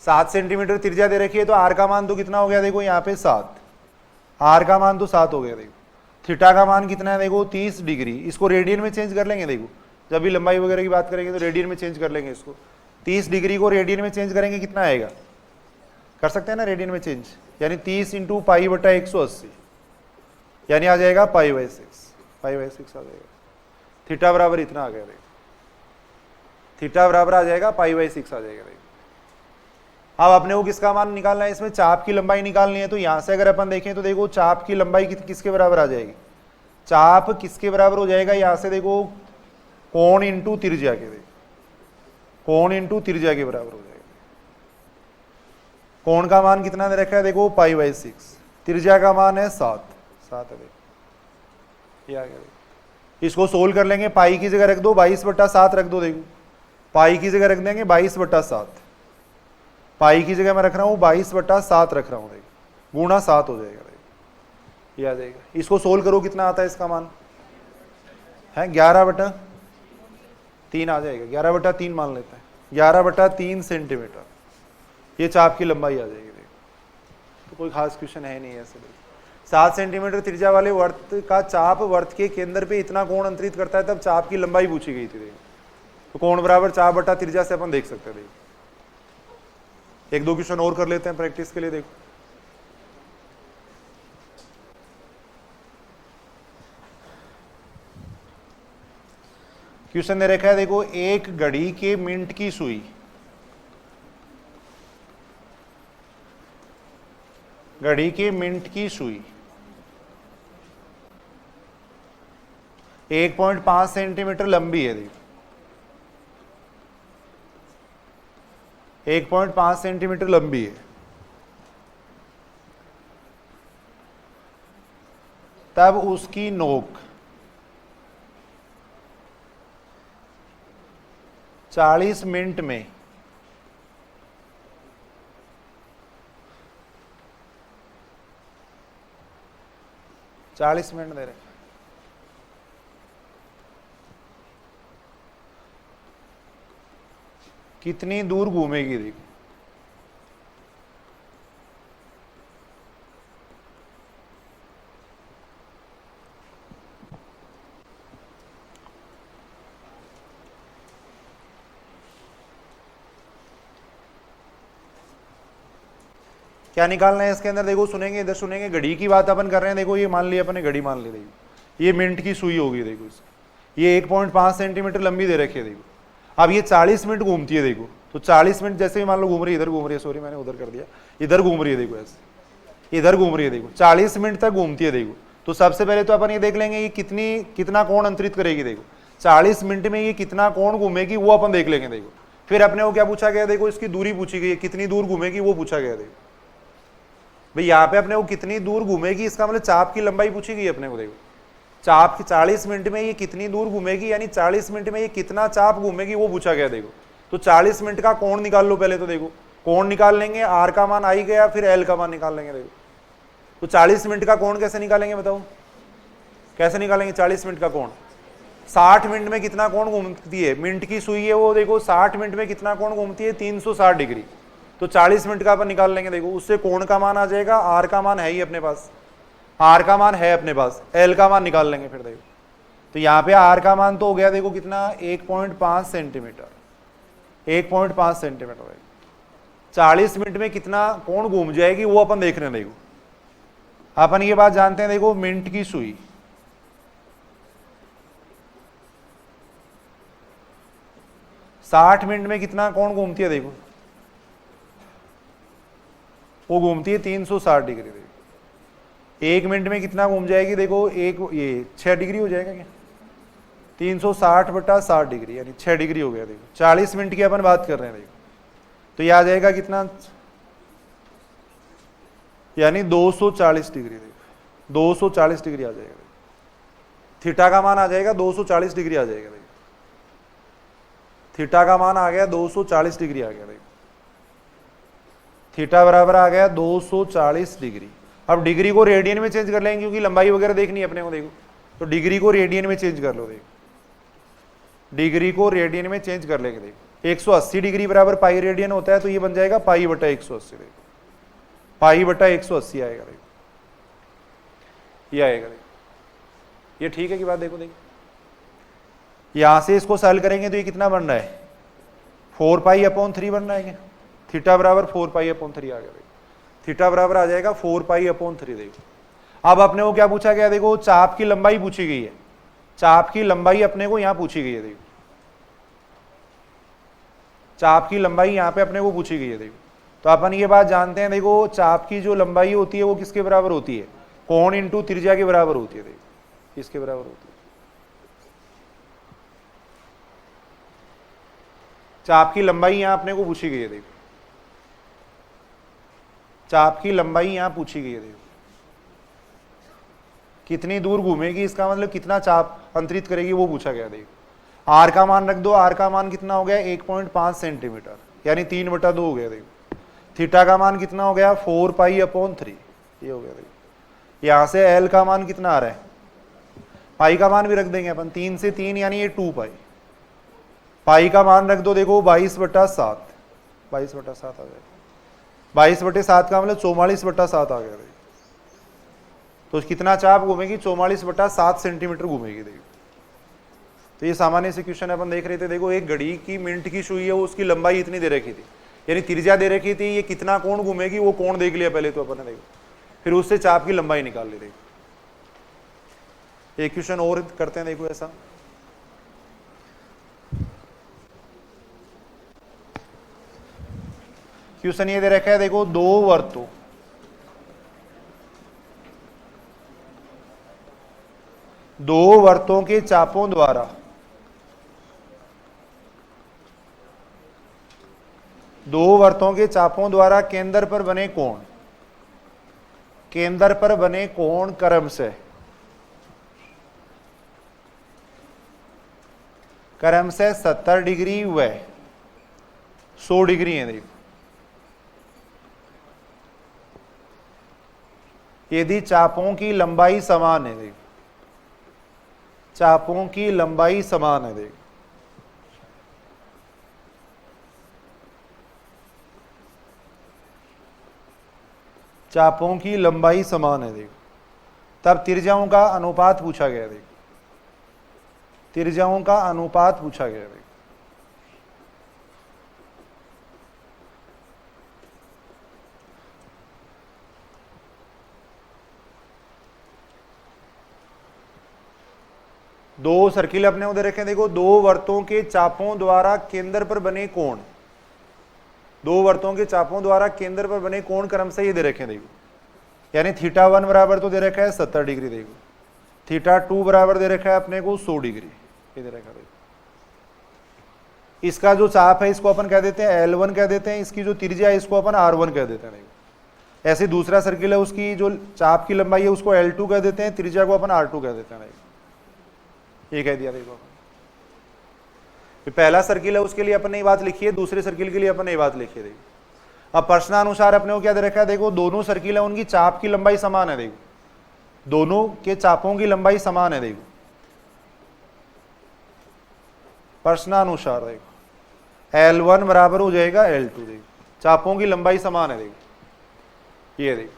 7 सेंटीमीटर तिरछा दे रखी है तो आर का मान तो कितना हो गया? देखो यहाँ पे 7, आर का मान तो 7 हो गया। देखो थीटा का मान कितना है? देखो 30 डिग्री। इसको रेडियन में चेंज कर लेंगे। देखो जब भी लंबाई वगैरह की बात करेंगे तो रेडियन में चेंज कर लेंगे इसको। 30 डिग्री को रेडियन में चेंज करेंगे कितना आएगा? कर सकते हैं ना रेडियन में चेंज, यानी 30 × π/180 यानी आ जाएगा π/6, π/6 आ जाएगा। थीटा बराबर इतना आ गया। देखो थीटा बराबर आ जाएगा π/6 आ जाएगा। देखो अब अपने को किसका मान निकालना है? इसमें चाप की लंबाई निकालनी है। तो यहां से अगर अपन देखें तो देखो चाप की लंबाई किसके बराबर आ जाएगी? चाप किसके बराबर हो जाएगा? यहां से देखो कोण इंटू तिरछा के, देखो कोण इंटू तिरछा के बराबर हो जाएगा। कोण का मान कितना दे रखा है? देखो π/6, तिरछा का मान है 7 है। देखो ये आ गया। देखो इसको सोल्व कर लेंगे। पाई की जगह रख दो 22/7 रख दो। देखो पाई की जगह रख देंगे 22/7, पाई की जगह मैं रख रहा हूं 22/7 रख रहा हूं। देखो गुणा 7 हो जाएगा। देखो ये आ जाएगा। इसको सोल्व करो कितना आता है इसका मान है? 11/3 आ जाएगा। 11/3 मान लेते हैं। 11/3 सेंटीमीटर ये चाप की लंबाई आ जाएगी। देखो तो कोई खास क्वेश्चन है नहीं ऐसे। 7 सेंटीमीटर त्रिज्या वाले वर्त का चाप वर्त के केंद्र पे इतना कोण अंतरित करता है, तब चाप की लंबाई पूछी गई थी। देखो तो कोण बराबर चाप बटा त्रिज्या से अपन देख सकते हैं। देखो एक दो क्वेश्चन और कर लेते हैं प्रैक्टिस के लिए। देखो क्वेश्चन दे रखा है, देखो एक घड़ी के मिनट की सुई घड़ी के मिनट की सुई 1.5 सेंटीमीटर लंबी है। देखो 1.5 सेंटीमीटर लंबी है। तब उसकी नोक 40 मिनट में दे रहे, कितनी दूर घूमेगी? देखो क्या निकालना है इसके अंदर? देखो सुनेंगे, इधर सुनेंगे, घड़ी की बात अपन कर रहे हैं। देखो ये मान लिया अपने, घड़ी मान ली। देखो ये मिनट की सुई होगी। देखो ये 1.5 सेंटीमीटर लंबी दे रखी है। देखो अब ये 40 मिनट घूमती है। देखो तो 40 मिनट जैसे ही मान लो घूम रही है, इधर घूम रही है, सॉरी मैंने उधर कर दिया, इधर घूम रही है। देखो ऐसे इधर घूम रही है। देखो 40 मिनट तक घूमती है। देखो तो सबसे पहले तो अपन ये देख लेंगे ये कितना कोण अंतरित करेगी। देखो 40 मिनट में ये कितना कोण घूमेगी वो अपन देख लेंगे। देखो फिर अपने को क्या पूछा गया? देखो इसकी दूरी पूछी गई है, कितनी दूर घूमेगी वो पूछा गया। देखो भाई यहाँ पे अपने को कितनी दूर घूमेगी, इसका मतलब चाप की लंबाई पूछी गई अपने को। देखो चाप की 40 मिनट में ये कितनी दूर घूमेगी, यानी 40 मिनट में ये कितना चाप घूमेगी वो पूछा गया। देखो तो 40 मिनट का कोण निकाल लो पहले। तो देखो कोण निकाल लेंगे, आर का मान आई गया, फिर एल का मान निकाल लेंगे। देखो तो 40 मिनट का कोण कैसे निकालेंगे बताओ? कैसे निकालेंगे 40 मिनट का कोण? 60 मिनट में कितना कोण घूमती है? मिनट की सुई है वो। देखो 60 मिनट में कितना कोण घूमती है? 360 डिग्री। तो 40 मिनट का अपन निकाल लेंगे। देखो उससे कोण का मान आ जाएगा, आर का मान है ही अपने पास, आर का मान है अपने पास, एल का मान निकाल लेंगे फिर। देखो तो यहाँ पे आर का मान तो हो गया देखो कितना, 1.5 सेंटीमीटर, 1.5 सेंटीमीटर। 40 मिनट में कितना कोण घूम जाएगी वो अपन देख रहे हैं। देखो अपन ये बात जानते हैं। देखो मिनट की सुई 60 मिनट में कितना कोण घूमती है? देखो वो घूमती है 360 डिग्री। देखो 1 मिनट में कितना घूम जाएगी? देखो ये 6 डिग्री हो जाएगा क्या? 360 बटा 60 डिग्री यानी 6 डिग्री हो गया। देखो 40 मिनट की अपन बात कर रहे हैं। देखो तो ये आ जाएगा कितना, यानी 240 डिग्री। देखो 240 डिग्री आ जाएगा। देखो थीटा का मान आ जाएगा 240 डिग्री आ जाएगा। देखो थीटा का मान आ गया 240 डिग्री आ गया। देखो थीटा बराबर आ गया 240 डिग्री। अब डिग्री को रेडियन में चेंज कर लेंगे क्योंकि लंबाई वगैरह देखनी है अपने को। देखो तो डिग्री को रेडियन में चेंज कर लो। देखो डिग्री को रेडियन में चेंज कर लेंगे। देखो 180 डिग्री बराबर पाई रेडियन होता है, तो ये बन जाएगा पाई बटा 180। देखो पाई बटा 180 आएगा। देखो ये आएगा। देखो ये ठीक है कि बात? देखो यहां से इसको सॉल्व करेंगे तो ये कितना बन रहा है, 4 पाई अपॉन 3 बन रहा है क्या? थीटा बराबर 4 पाई अपॉन 3 आ गया। देखो थीटा बराबर आ जाएगा 4 पाई अपॉन 3। देखो अब अपने को क्या पूछा गया? देखो चाप की लंबाई पूछी गई है। चाप की लंबाई अपने को यहां पूछी गई है। देखो चाप की लंबाई यहां पे अपने को पूछी गई है। देखो तो अपन ये बात जानते हैं। देखो चाप की जो लंबाई होती है वो किसके बराबर होती है? कोण इंटू त्रिज्या के बराबर होती है। देखो किसके बराबर होती है? चाप की लंबाई यहां अपने को पूछी गई है। देखो चाप की लंबाई यहां पूछी गई है। देखो कितनी दूर घूमेगी, इसका मतलब कितना चाप अंतरित करेगी वो पूछा गया। देखो आर का मान रख दो। आर का मान कितना हो गया? 1.5 सेंटीमीटर यानी 3/2 हो गया। देखो थीटा का मान कितना हो गया? 4 पाई अपॉन 3 ये हो गया। देखो यहां से एल का मान कितना आ रहा है? पाई का मान भी रख देंगे अपन, 3 से 3 यानी ये 2 पाई। पाई का मान रख दो। देखो 22/7, 22/7 आ जाएगा। 22/7 का मतलब 44/7 आ गया। तो कितना चाप घूमेगी? 44/7 सेंटीमीटर घूमेगी। देखो तो ये सामान्य से क्वेश्चन अपन देख रहे थे। देखो एक घड़ी की मिनट की सुई है, उसकी लंबाई इतनी दे रखी थी, यानी त्रिज्या दे रखी थी, ये कितना कोण घूमेगी वो कोण देख लिया पहले तो अपन ने, देखो फिर उससे चाप की लंबाई निकाल ली। देखो एक क्वेश्चन और करते हैं, देखो ऐसा क्वेश्चन ये दे रखा है, देखो दो वर्तों के चापों द्वारा केंद्र पर बने कोण क्रम से 70 डिग्री व 100 डिग्री है। देखो यदि चापों की लंबाई समान है, देखो चापों की लंबाई समान है, देखो चापों की लंबाई समान है, देखो तब त्रिज्याओं का अनुपात पूछा गया। देखो त्रिज्याओं का अनुपात पूछा गया। देखो दो सर्किल अपने उधर रखे, देखो दो वर्तों के चापों द्वारा केंद्र पर बने कोण, क्रम से ये दे रखे। देखो यानी θ1 बराबर तो दे रखा है 70 डिग्री, देखो θ2 बराबर दे रखा है अपने को 100 डिग्री, ये दे रखा। देखो इसका जो चाप है इसको अपन कह देते हैं L1 कह देते हैं, इसकी जो त्रिज्या है इसको अपन R1 कह देते हैं। देखो ऐसे दूसरा सर्किल है, उसकी जो चाप की लंबाई है उसको L2 कह देते हैं, त्रिज्या को अपन R2 कह देते हैं। ये कह दिया। देखो पहला सर्किल है उसके लिए अपन ने बात लिखी है, दूसरे सर्किल के लिए अपन ने बात लिखी है। देखो अब प्रश्नानुसार अपने को क्या दे रखा है, देखो दोनों सर्किल है उनकी चाप की लंबाई समान है। देखो दोनों के चापों की लंबाई समान है। देखो प्रश्नानुसार देखो L1 बराबर हो जाएगा L2, देखो चापों की लंबाई समान है। देखो ये देखो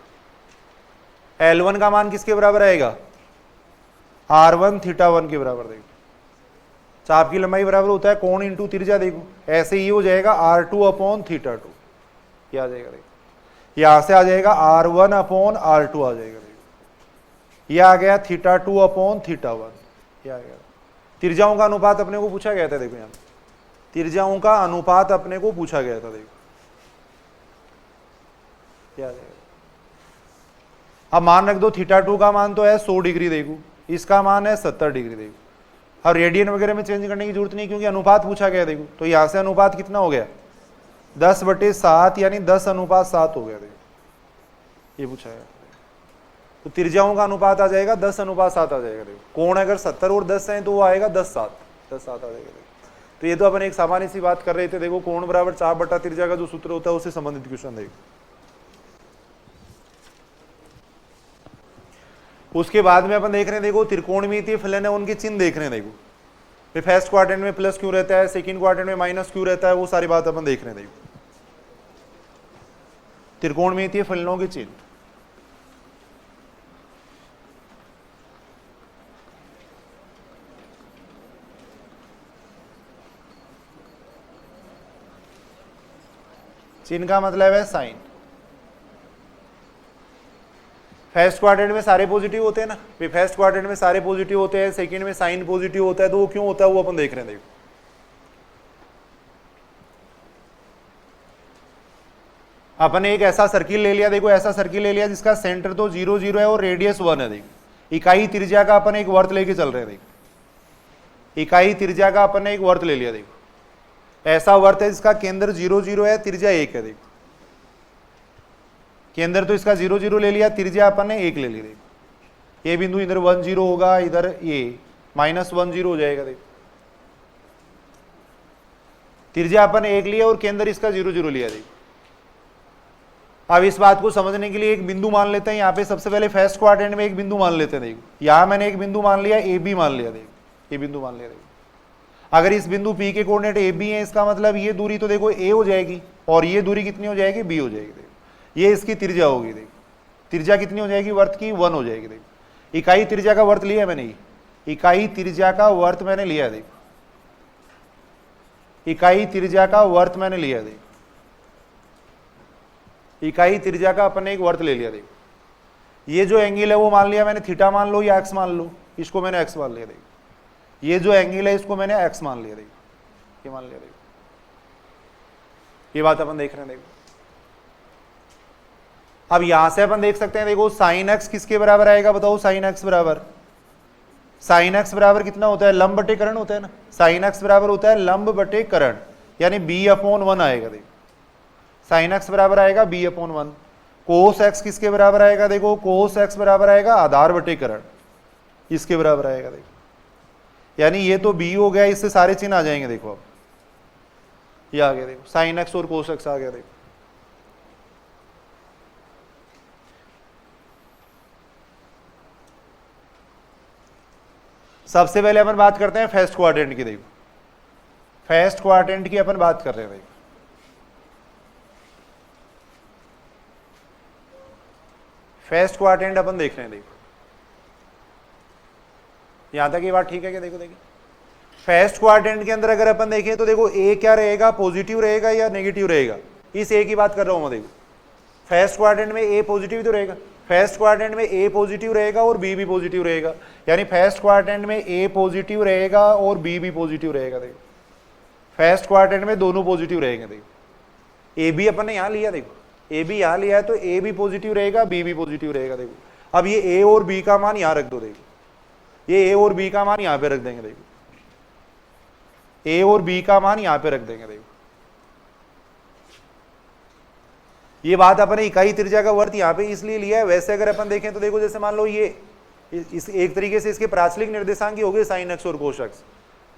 L1 का मान किसके बराबर आएगा, R1 θ1 के बराबर। देखो चाप की लंबाई बराबर होता है कोण इंटू त्रिज्या। देखो ऐसे ही हो जाएगा R2/θ2, ये आ जाएगा। देखो यहां से आ जाएगा R1/R2 आ जाएगा। देखो ये आ गया θ2/θ1, ये आ गया। त्रिज्याओं का अनुपात अपने को पूछा गया था। देखो यहाँ त्रिज्याओं का अनुपात अपने को पूछा गया था। देखो क्या जाएगा, अब मान रख दो θ2 का मान तो है 100 डिग्री, देखो इसका मान है 70 डिग्री। देखो अब रेडियन वगैरह में चेंज करने की जरूरत नहीं क्योंकि अनुपात पूछा गया। देखो तो यहां से अनुपात कितना हो गया 10/7 यानी 10:7 हो गया। देखो ये पूछा गया, तो त्रिज्याओं का अनुपात आ जाएगा 10:7 आ जाएगा। देखो कोण अगर 70 और 10 है तो वो आएगा 10/7 आ जाएगा। देखो तो ये तो अपन एक सामान्य सी बात कर रहे थे। देखो कोण बराबर चाप बटा त्रिज्या का जो सूत्र होता है उससे संबंधित क्वेश्चन। देखो उसके बाद में अपन देख रहे हैं, देखो त्रिकोणमितीय फलन है उनके चिन्ह देख रहे हैं। देखो फर्स्ट क्वाड्रेंट में प्लस क्यों रहता है, सेकंड क्वाड्रेंट में माइनस क्यों रहता है, वो सारी बात अपन देख रहे हैं। देखो त्रिकोणमितीय फलनों के चिन्ह, चिन्ह का मतलब है साइन। फर्स्ट क्वाड्रेंट में सारे पॉजिटिव होते हैं ना, फर्स्ट क्वाड्रेंट में सारे पॉजिटिव होते हैं, सेकंड में साइन पॉजिटिव होता है, तो वो क्यों होता है वो अपन देख रहे हैं। देखो अपन एक ऐसा सर्किल ले लिया, देखो ऐसा सर्किल ले लिया जिसका सेंटर तो 0 0 है और रेडियस 1 है। देखो इकाई त्रिज्या का अपन एक वर्त लेके चल रहे हैं। देखो इकाई त्रिज्या का अपन ने एक वर्त ले लिया। देखो ऐसा वर्त है जिसका केंद्र 0 0 है, त्रिज्या 1 है। देखो केंद्र तो इसका 0 0 ले लिया, त्रिज्या अपन ने 1 ले ली। देखो ये बिंदु इधर 1 0 होगा, इधर ये -1 0 हो जाएगा। देखो त्रिज्या अपन ने 1 लिया और केंद्र इसका 0 0 लिया। देखो अब इस बात को समझने के लिए एक बिंदु मान लेते हैं। यहाँ पे सबसे पहले फर्स्ट क्वाड्रेंट में एक बिंदु मान लेते हैं। देखो यहाँ मैंने एक बिंदु मान लिया, ए बी मान लिया। देखो ये बिंदु मान लिया। देखो अगर इस बिंदु P के कोऑर्डिनेट ए बी है, इसका मतलब ये दूरी तो देखो a हो जाएगी और ये दूरी कितनी हो जाएगी, b हो जाएगी। देखो ये इसकी त्रिज्या होगी। देखो त्रिज्या कितनी हो जाएगी वर्त की, 1 हो जाएगी। देखो इकाई त्रिज्या का वर्त लिया मैंने, इकाई त्रिज्या का वर्त मैंने लिया। देखो इकाई त्रिज्या का वर्त मैंने लिया। देखो इकाई त्रिज्या का अपन ने एक वर्त ले लिया। देखो ये जो एंगल है वो मान लिया मैंने थीटा मान लो या एक्स मान लो, इसको मैंने एक्स मान लिया। देखो ये जो एंगल है इसको मैंने एक्स मान लिया। देखो ये मान लिया। देखो ये बात अपन देख रहे हैं। देखो अब यहां से अपन देख सकते हैं, देखो साइन एक्स किसके बराबर आएगा बताओ? साइन एक्स बराबर कितना होता है? लंब बटे करण होता है ना। साइन एक्स बराबर होता है लंब बटे करण, यानी b/1 आएगा। देखो साइन एक्स बराबर आएगा b/1। कोस एक्स किसके बराबर आएगा? देखो कोस एक्स बराबर आएगा आधार बटे करण, इसके बराबर आएगा। देखो यानी ये तो b हो गया, इससे सारे चिन्ह आ जाएंगे। देखो अब ये आ गया। देखो साइन एक्स और कोस एक्स आ गया। देखो सबसे पहले अपन बात करते हैं फर्स्ट क्वाड्रेंट की। देखो फर्स्ट क्वाड्रेंट की अपन बात कर रहे हैं। देखो फर्स्ट क्वाड्रेंट अपन देख रहे हैं। देखो यहां तक ये बात ठीक है क्या? देखो देखिए फर्स्ट क्वाड्रेंट के अंदर अगर अपन देखें तो देखो ए क्या रहेगा? पॉजिटिव रहेगा या नेगेटिव रहेगा? इस ए की बात कर रहा हूं मैं। देखो फर्स्ट क्वाड्रेंट में ए पॉजिटिव तो रहेगा। फर्स्ट क्वाड्रेंट में ए पॉजिटिव रहेगा और बी भी पॉजिटिव रहेगा, यानी फर्स्ट क्वाड्रेंट में ए पॉजिटिव रहेगा और बी भी पॉजिटिव रहेगा। देखो फर्स्ट क्वाड्रेंट में दोनों पॉजिटिव रहेंगे। देखो ए बी अपन ने यहां लिया। देखो ए बी यहां लिया है तो ए भी पॉजिटिव रहेगा, बी भी पॉजिटिव रहेगा। देखो अब ये ए और बी का मान यहां रख दो। देखो ये ए और बी का मान यहां पे रख देंगे। देखो ए और बी का मान यहां पे रख देंगे। देखो ये बात अपने इकाई त्रिज्या का वर्त यहाँ पे इसलिए लिया है। वैसे अगर अपन देखें तो देखो जैसे मान लो ये इस एक तरीके से इसके प्राचलिक निर्देशांक हो गए साइन एक्स और कोस एक्स।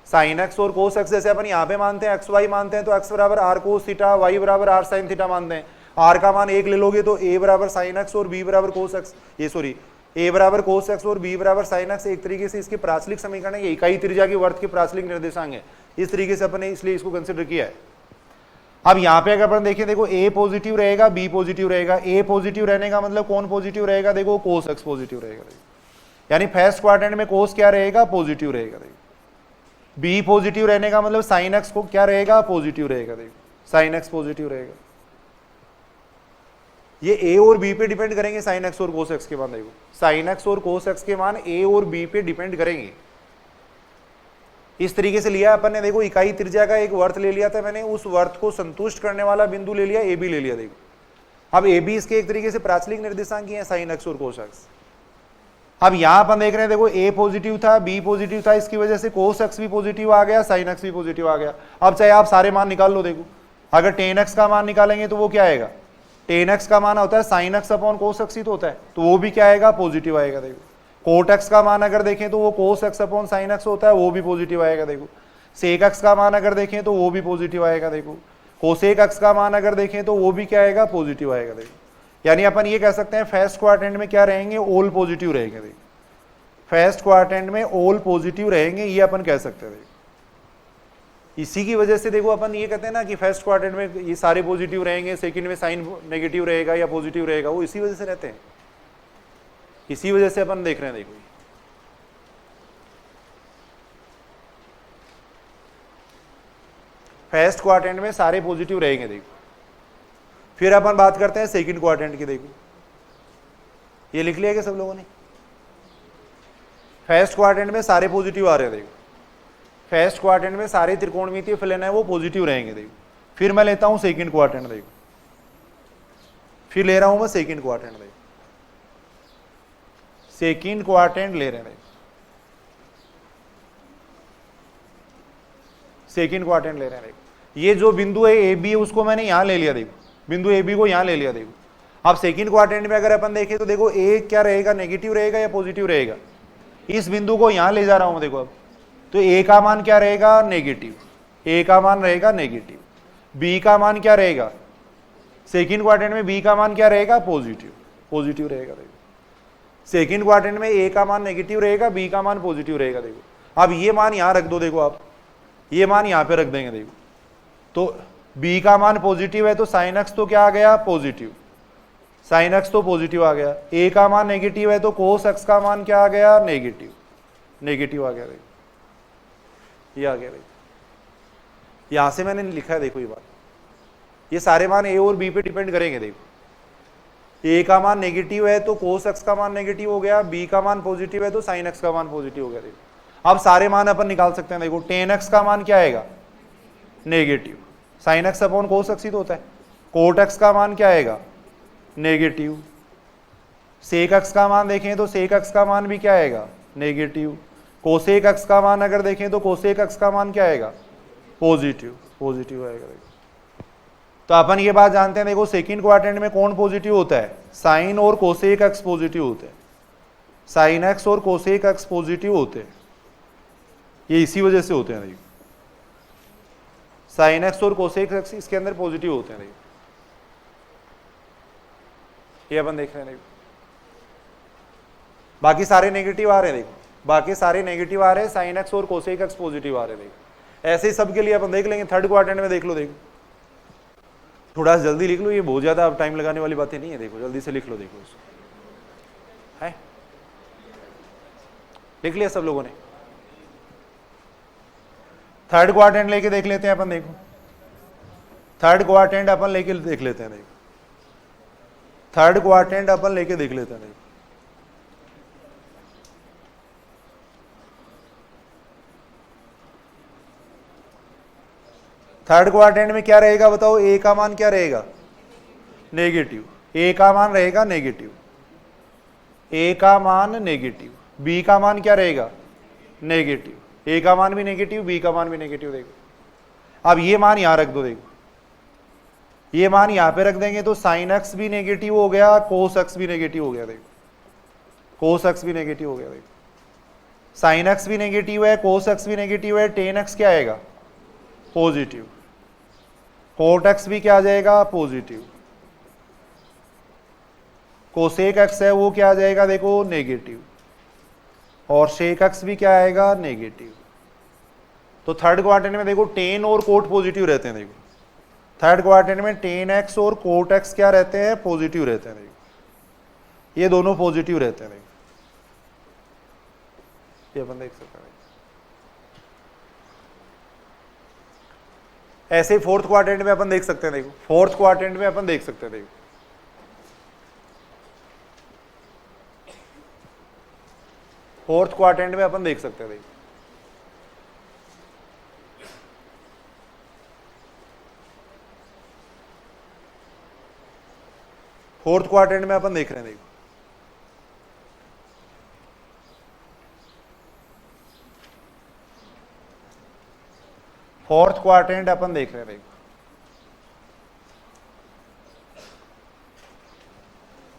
साइन एक्स और कोस एक्स जैसे अपन यहाँ पे मानते हैं एक्स वाई मानते हैं तो एक्स बराबर आर कोस थीटा, वाई बराबर आर साइन थीटा मानते हैं। आर का मान 1 ले लोगे तो ए बराबर साइन एक्स और बी बराबर कोस एक्स, ये सॉरी ए बराबर कोस एक्स और बी बराबर साइन एक्स। एक तरीके से इसके प्राचलिक समीकरण है, इकाई त्रिज्या के वर्त के प्राचलिक निर्देशांक है। इस तरीके से अपन ने इसलिए इसको कंसिडर किया है। अब यहाँ पे अगर अपन देखें देखो ए पॉजिटिव रहेगा, बी पॉजिटिव रहेगा। ए पॉजिटिव रहने का मतलब कौन पॉजिटिव रहेगा? देखो कोस एक्स पॉजिटिव रहेगा। यानी फर्स्ट क्वाड्रेंट में कोस क्या रहेगा? पॉजिटिव रहेगा। देखो बी पॉजिटिव रहने का मतलब साइन एक्स को क्या रहेगा? पॉजिटिव रहेगा। देखो साइन एक्स पॉजिटिव रहेगा। ये ए और बी पे डिपेंड करेंगे साइन एक्स और कोस एक्स के मान। देखो साइन एक्स और कोस एक्स के मान ए और बी पे डिपेंड करेंगे। इस तरीके से लिया अपन ने। देखो इकाई त्रिज्या का एक वर्त ले लिया था मैंने, उस वर्त को संतुष्ट करने वाला बिंदु ले लिया, ए बी ले लिया। देखो अब ए बी इसके एक तरीके से प्राचलिक निर्देशांक है साइन एक्स और कोस एक्स। अब यहां अपन देख रहे हैं देखो ए पॉजिटिव था, बी पॉजिटिव था, इसकी वजह से कोस एक्स भी पॉजिटिव आ गया, साइन एक्स भी पॉजिटिव आ गया। अब चाहे आप सारे मान निकाल लो। देखो अगर टेन एक्स का मान निकालेंगे तो वो क्या आएगा? टेन एक्स का मान होता है sine X upon cos X ही तो होता है, तो वो भी क्या आएगा? पॉजिटिव आएगा। देखो कोट एक्स का मान अगर देखें तो वो cos x upon sine x होता है, वो भी पॉजिटिव आएगा। देखो सेक एक्स का मान अगर देखें तो वो भी पॉजिटिव आएगा। देखो कोसेक एक्स का मान अगर देखें तो वो भी क्या आएगा? पॉजिटिव आएगा। देखो यानी अपन ये कह सकते हैं फर्स्ट क्वाड्रेंट में क्या रहेंगे? ऑल पॉजिटिव रहेंगे। देखो फर्स्ट क्वाड्रेंट में ऑल पॉजिटिव रहेंगे, ये अपन कह सकते हैं। देखो इसी की वजह से देखो अपन ये कहते हैं ना कि फर्स्ट क्वाड्रेंट में ये सारे पॉजिटिव रहेंगे, सेकंड में साइन नेगेटिव रहेगा या पॉजिटिव रहेगा, वो इसी वजह से रहते हैं। इसी वजह से अपन देख रहे हैं। देखो फर्स्ट क्वाड्रेंट में सारे पॉजिटिव रहेंगे। देखो फिर अपन बात करते हैं सेकंड क्वाड्रेंट की। देखो ये लिख लिया क्या सब लोगों ने? फर्स्ट क्वाड्रेंट में सारे पॉजिटिव आ रहे हैं। देखो फर्स्ट क्वाड्रेंट में सारे त्रिकोणमितीय फलन है वो पॉजिटिव रहेंगे। देखो फिर मैं लेता हूं सेकंड क्वाड्रेंट। देखो फिर ले रहा हूं मैं सेकंड क्वाड्रेंट। देखो सेकंड क्वाड्रेंट ले रहे हैं। सेकंड क्वाड्रेंट ले रहे हैं। देखो ये जो बिंदु है ए बी उसको मैंने यहां ले लिया। देखो बिंदु ए बी को यहां ले लिया। देखो अब सेकंड क्वाड्रेंट में अगर अपन देखें तो देखो ए क्या रहेगा? नेगेटिव रहेगा या पॉजिटिव रहेगा? इस बिंदु को यहां ले जा रहा हूं। देखो अब तो ए का मान क्या रहेगा? नेगेटिव। ए का मान रहेगा नेगेटिव। बी का मान क्या रहेगा? सेकंड क्वाड्रेंट में बी का मान क्या रहेगा? पॉजिटिव। पॉजिटिव रहेगा। देखो सेकंड क्वाड्रेंट में ए का मान नेगेटिव रहेगा, बी का मान पॉजिटिव रहेगा। देखो अब ये मान यहां रख दो। देखो आप ये मान यहां पे रख देंगे। देखो तो बी का मान पॉजिटिव है तो साइन एक्स तो क्या आ गया? पॉजिटिव। साइन एक्स तो पॉजिटिव आ गया। ए का मान नेगेटिव है तो कोस एक्स का मान क्या आ गया? नेगेटिव। नेगेटिव आ गया। देखो ये आ गया। देखो यहां से मैंने लिखा है। देखो ये बात, ये सारे मान ए और बी पे डिपेंड करेंगे। देखो ए का मान नेगेटिव है तो कोस एक्स का मान नेगेटिव हो गया, बी का मान पॉजिटिव है तो साइन एक्स का मान पॉजिटिव हो गया। देखो अब सारे मान अपन निकाल सकते हैं। देखो टेन एक्स का मान क्या आएगा, negative, sine X upon cos X ही तो होता है। कोट एक्स का मान क्या आएगा, नेगेटिव। सेक एक्स का मान देखें तो सेक एक्स का मान भी क्या आएगा, नेगेटिव। कोसेक एक्स का मान अगर देखें तो कोसेक एक्स का मान क्या आएगा, पॉजिटिव, पॉजिटिव आएगा। देखो तो अपन ये बात जानते हैं, देखो सेकंड क्वाड्रेंट में कौन पॉजिटिव होता है, साइन और कोसेक एक्स पॉजिटिव होते हैं, साइन एक्स और कोसेक एक्स पॉजिटिव होते हैं, ये इसी वजह से होते हैं। देखो साइन एक्स और कोसेक एक्स इसके अंदर पॉजिटिव होते हैं। देखो ये अपन देख रहे हैं। देखो बाकी सारे नेगेटिव आ रहे हैं। देखो बाकी सारे नेगेटिव आ रहे हैं, साइन एक्स और कोसेक एक्स पॉजिटिव आ रहे हैं। देखो ऐसे ही सबके लिए अपन देख लेंगे। थर्ड क्वाड्रेंट में देख लो। देखो थोड़ा सा जल्दी लिख लो, ये बहुत ज्यादा टाइम लगाने वाली बातें नहीं है। देखो जल्दी से लिख लो। देखो उसको है, लिख लिया सब लोगों ने। थर्ड क्वाड्रेंट लेके देख लेते हैं अपन। देखो थर्ड क्वाड्रेंट अपन लेके देख लेते हैं। देखो थर्ड क्वाड्रेंट अपन लेके देख लेते हैं। देखो थर्ड क्वाड्रेंट में क्या रहेगा बताओ, ए का मान क्या रहेगा, नेगेटिव, ए का मान रहेगा नेगेटिव, ए का मान नेगेटिव, बी का मान क्या रहेगा, नेगेटिव, ए का मान भी नेगेटिव, बी का मान भी नेगेटिव। देखो अब ये मान यहां रख दो। देखो ये मान यहां पे रख देंगे तो साइन एक्स भी नेगेटिव हो गया, कोस एक्स भी नेगेटिव हो गया। देखो कोस एक्स भी नेगेटिव हो गया। देखो साइन एक्स भी नेगेटिव है, कोस एक्स भी नेगेटिव है, टेन एक्स क्या आएगा, पॉजिटिव, कोट एक्स भी क्या आ जाएगा, पॉजिटिव, कोसेक एक्स है वो क्या आ जाएगा, देखो नेगेटिव, और सेक एक्स भी क्या आएगा, नेगेटिव। तो थर्ड क्वाड्रेंट में देखो टेन और कोट पॉजिटिव रहते हैं। देखो थर्ड क्वाड्रेंट में टेन एक्स और कोट एक्स क्या रहते हैं, पॉजिटिव रहते हैं। देखो ये दोनों पॉजिटिव रहते हैं। देखो ये अपन देख सकते हैं। ऐसे ही फोर्थ क्वाड्रेंट में अपन देख सकते हैं। देखो फोर्थ क्वाड्रेंट में अपन देख सकते हैं। देखो फोर्थ क्वाड्रेंट में अपन देख सकते हैं। देखो फोर्थ क्वाड्रेंट में अपन देख रहे हैं। देखो फोर्थ क्वाड्रेंट अपन देख रहे हैं। देखो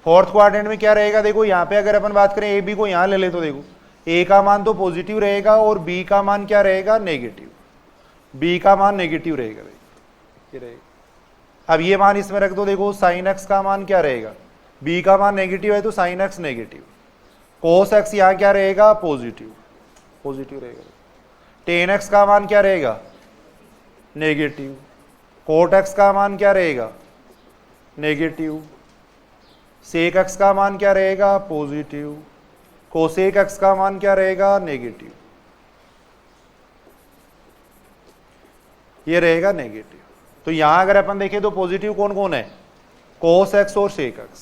फोर्थ क्वाड्रेंट में क्या रहेगा, देखो यहां पे अगर अपन बात करें ए बी को यहां ले ले तो देखो ए का मान तो पॉजिटिव रहेगा और बी का मान क्या रहेगा, नेगेटिव, बी का मान नेगेटिव रहेगा। देखो ये रहेगा। अब ये मान इसमें रख दो। देखो साइन एक्स का मान क्या रहेगा, बी का मान नेगेटिव है तो sine x negative, cos x यहां क्या रहेगा, पॉजिटिव, पॉजिटिव रहेगा। टेन एक्स का मान क्या रहेगा, नेगेटिव, कोट एक्स का मान क्या रहेगा, नेगेटिव, सेक एक्स का मान क्या रहेगा, पॉजिटिव, कोसेक एक्स का मान क्या रहेगा, नेगेटिव, ये रहेगा नेगेटिव। तो यहां अगर अपन देखें तो पॉजिटिव कौन कौन है, कोस एक्स और सेक एक्स,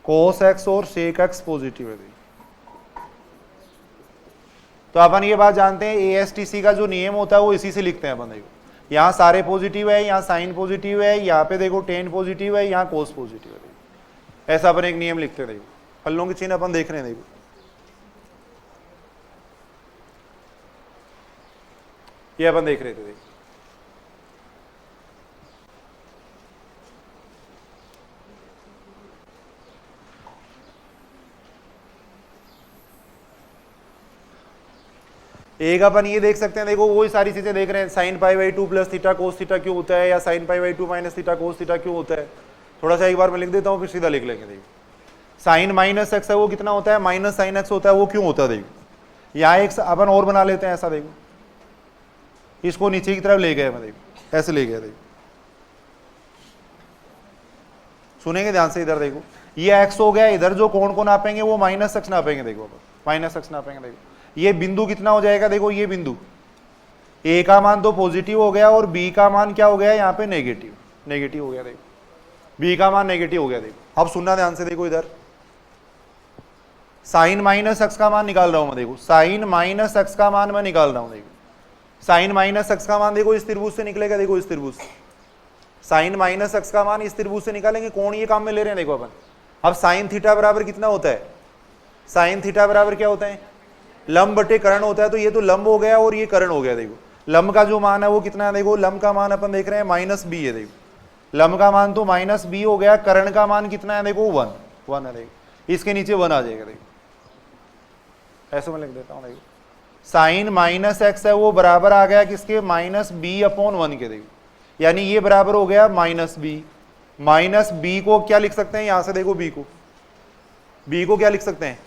कोस एक्स और सेक एक्स पॉजिटिव है। तो अपन ये बात जानते हैं एएसटीसी का जो नियम होता है वो इसी से लिखते हैं अपन। देखो यहाँ सारे पॉजिटिव है, यहाँ साइन पॉजिटिव है, यहाँ पे देखो टेन पॉजिटिव है, यहाँ कोस पॉजिटिव है। देखो ऐसा अपन एक नियम लिखते हैं। देखो फलों की चिन्ह अपन देख रहे हैं। देखो ये अपन देख रहे थे। देखो एक अपन ये देख सकते हैं। देखो वही सारी चीजें देख रहे हैं, sign pi by 2 plus theta cos theta क्यों होता है, या sine pi by 2 minus theta cos theta क्यों होता है। थोड़ा सा एक बार मैं लिख देता हूँ फिर सीधा लिख लेंगे। देखो साइन माइनस एक्स है वो कितना होता है, माइनस साइन एक्स होता है, वो क्यों होता है। देखो यहाँ एक अपन और बना लेते हैं ऐसा। देखो इसको नीचे की तरफ ले गए मैं, देखो ऐसे ले गया। देखो सुनेंगे ध्यान से, इधर देखो ये एक्स हो गया, इधर जो कोण को नापेंगे वो माइनस एक्स नापेंगे। देखो माइनस एक्स नापेंगे। देखो ये बिंदु कितना हो जाएगा, देखो ये बिंदु ए का मान तो पॉजिटिव हो गया और बी का मान क्या हो गया यहाँ पे, नेगेटिव, नेगेटिव हो गया। देखो बी का मान नेगेटिव हो गया। देखो अब सुनना ध्यान से, देखो इधर साइन माइनस एक्स का मान निकाल रहा हूं मैं। देखो साइन माइनस एक्स का मान मैं निकाल रहा हूं। देखो साइन माइनस एक्स का मान देखो इस त्रिभुज से निकलेगा। देखो इस त्रिभुज से साइन माइनस एक्स का मान इस त्रिभुज से निकालेंगे। कोण ये काम में ले रहे हैं देखो अपन। अब साइन थीटा बराबर कितना होता है? साइन थीटा बराबर क्या होता है? लंब बटे कर्ण होता है। तो ये तो लंब हो गया और ये कर्ण हो गया। देखो लंब का जो मान है वो कितना है? देखो लंब का मान अपन देख रहे हैं माइनस बी है। देखो लंब का मान तो माइनस बी हो गया। कर्ण का मान कितना है? देखो 1 है। देखो इसके नीचे 1 आ जाएगा। देखो ऐसे मैं लिख देता हूं। देखो साइन माइनस एक्स है वो बराबर आ गया किसके? माइनस बी अपॉन 1 के। देखो यानी ये बराबर हो गया माइनस बी। माइनस बी को क्या लिख सकते हैं यहां से? देखो बी को क्या लिख सकते हैं?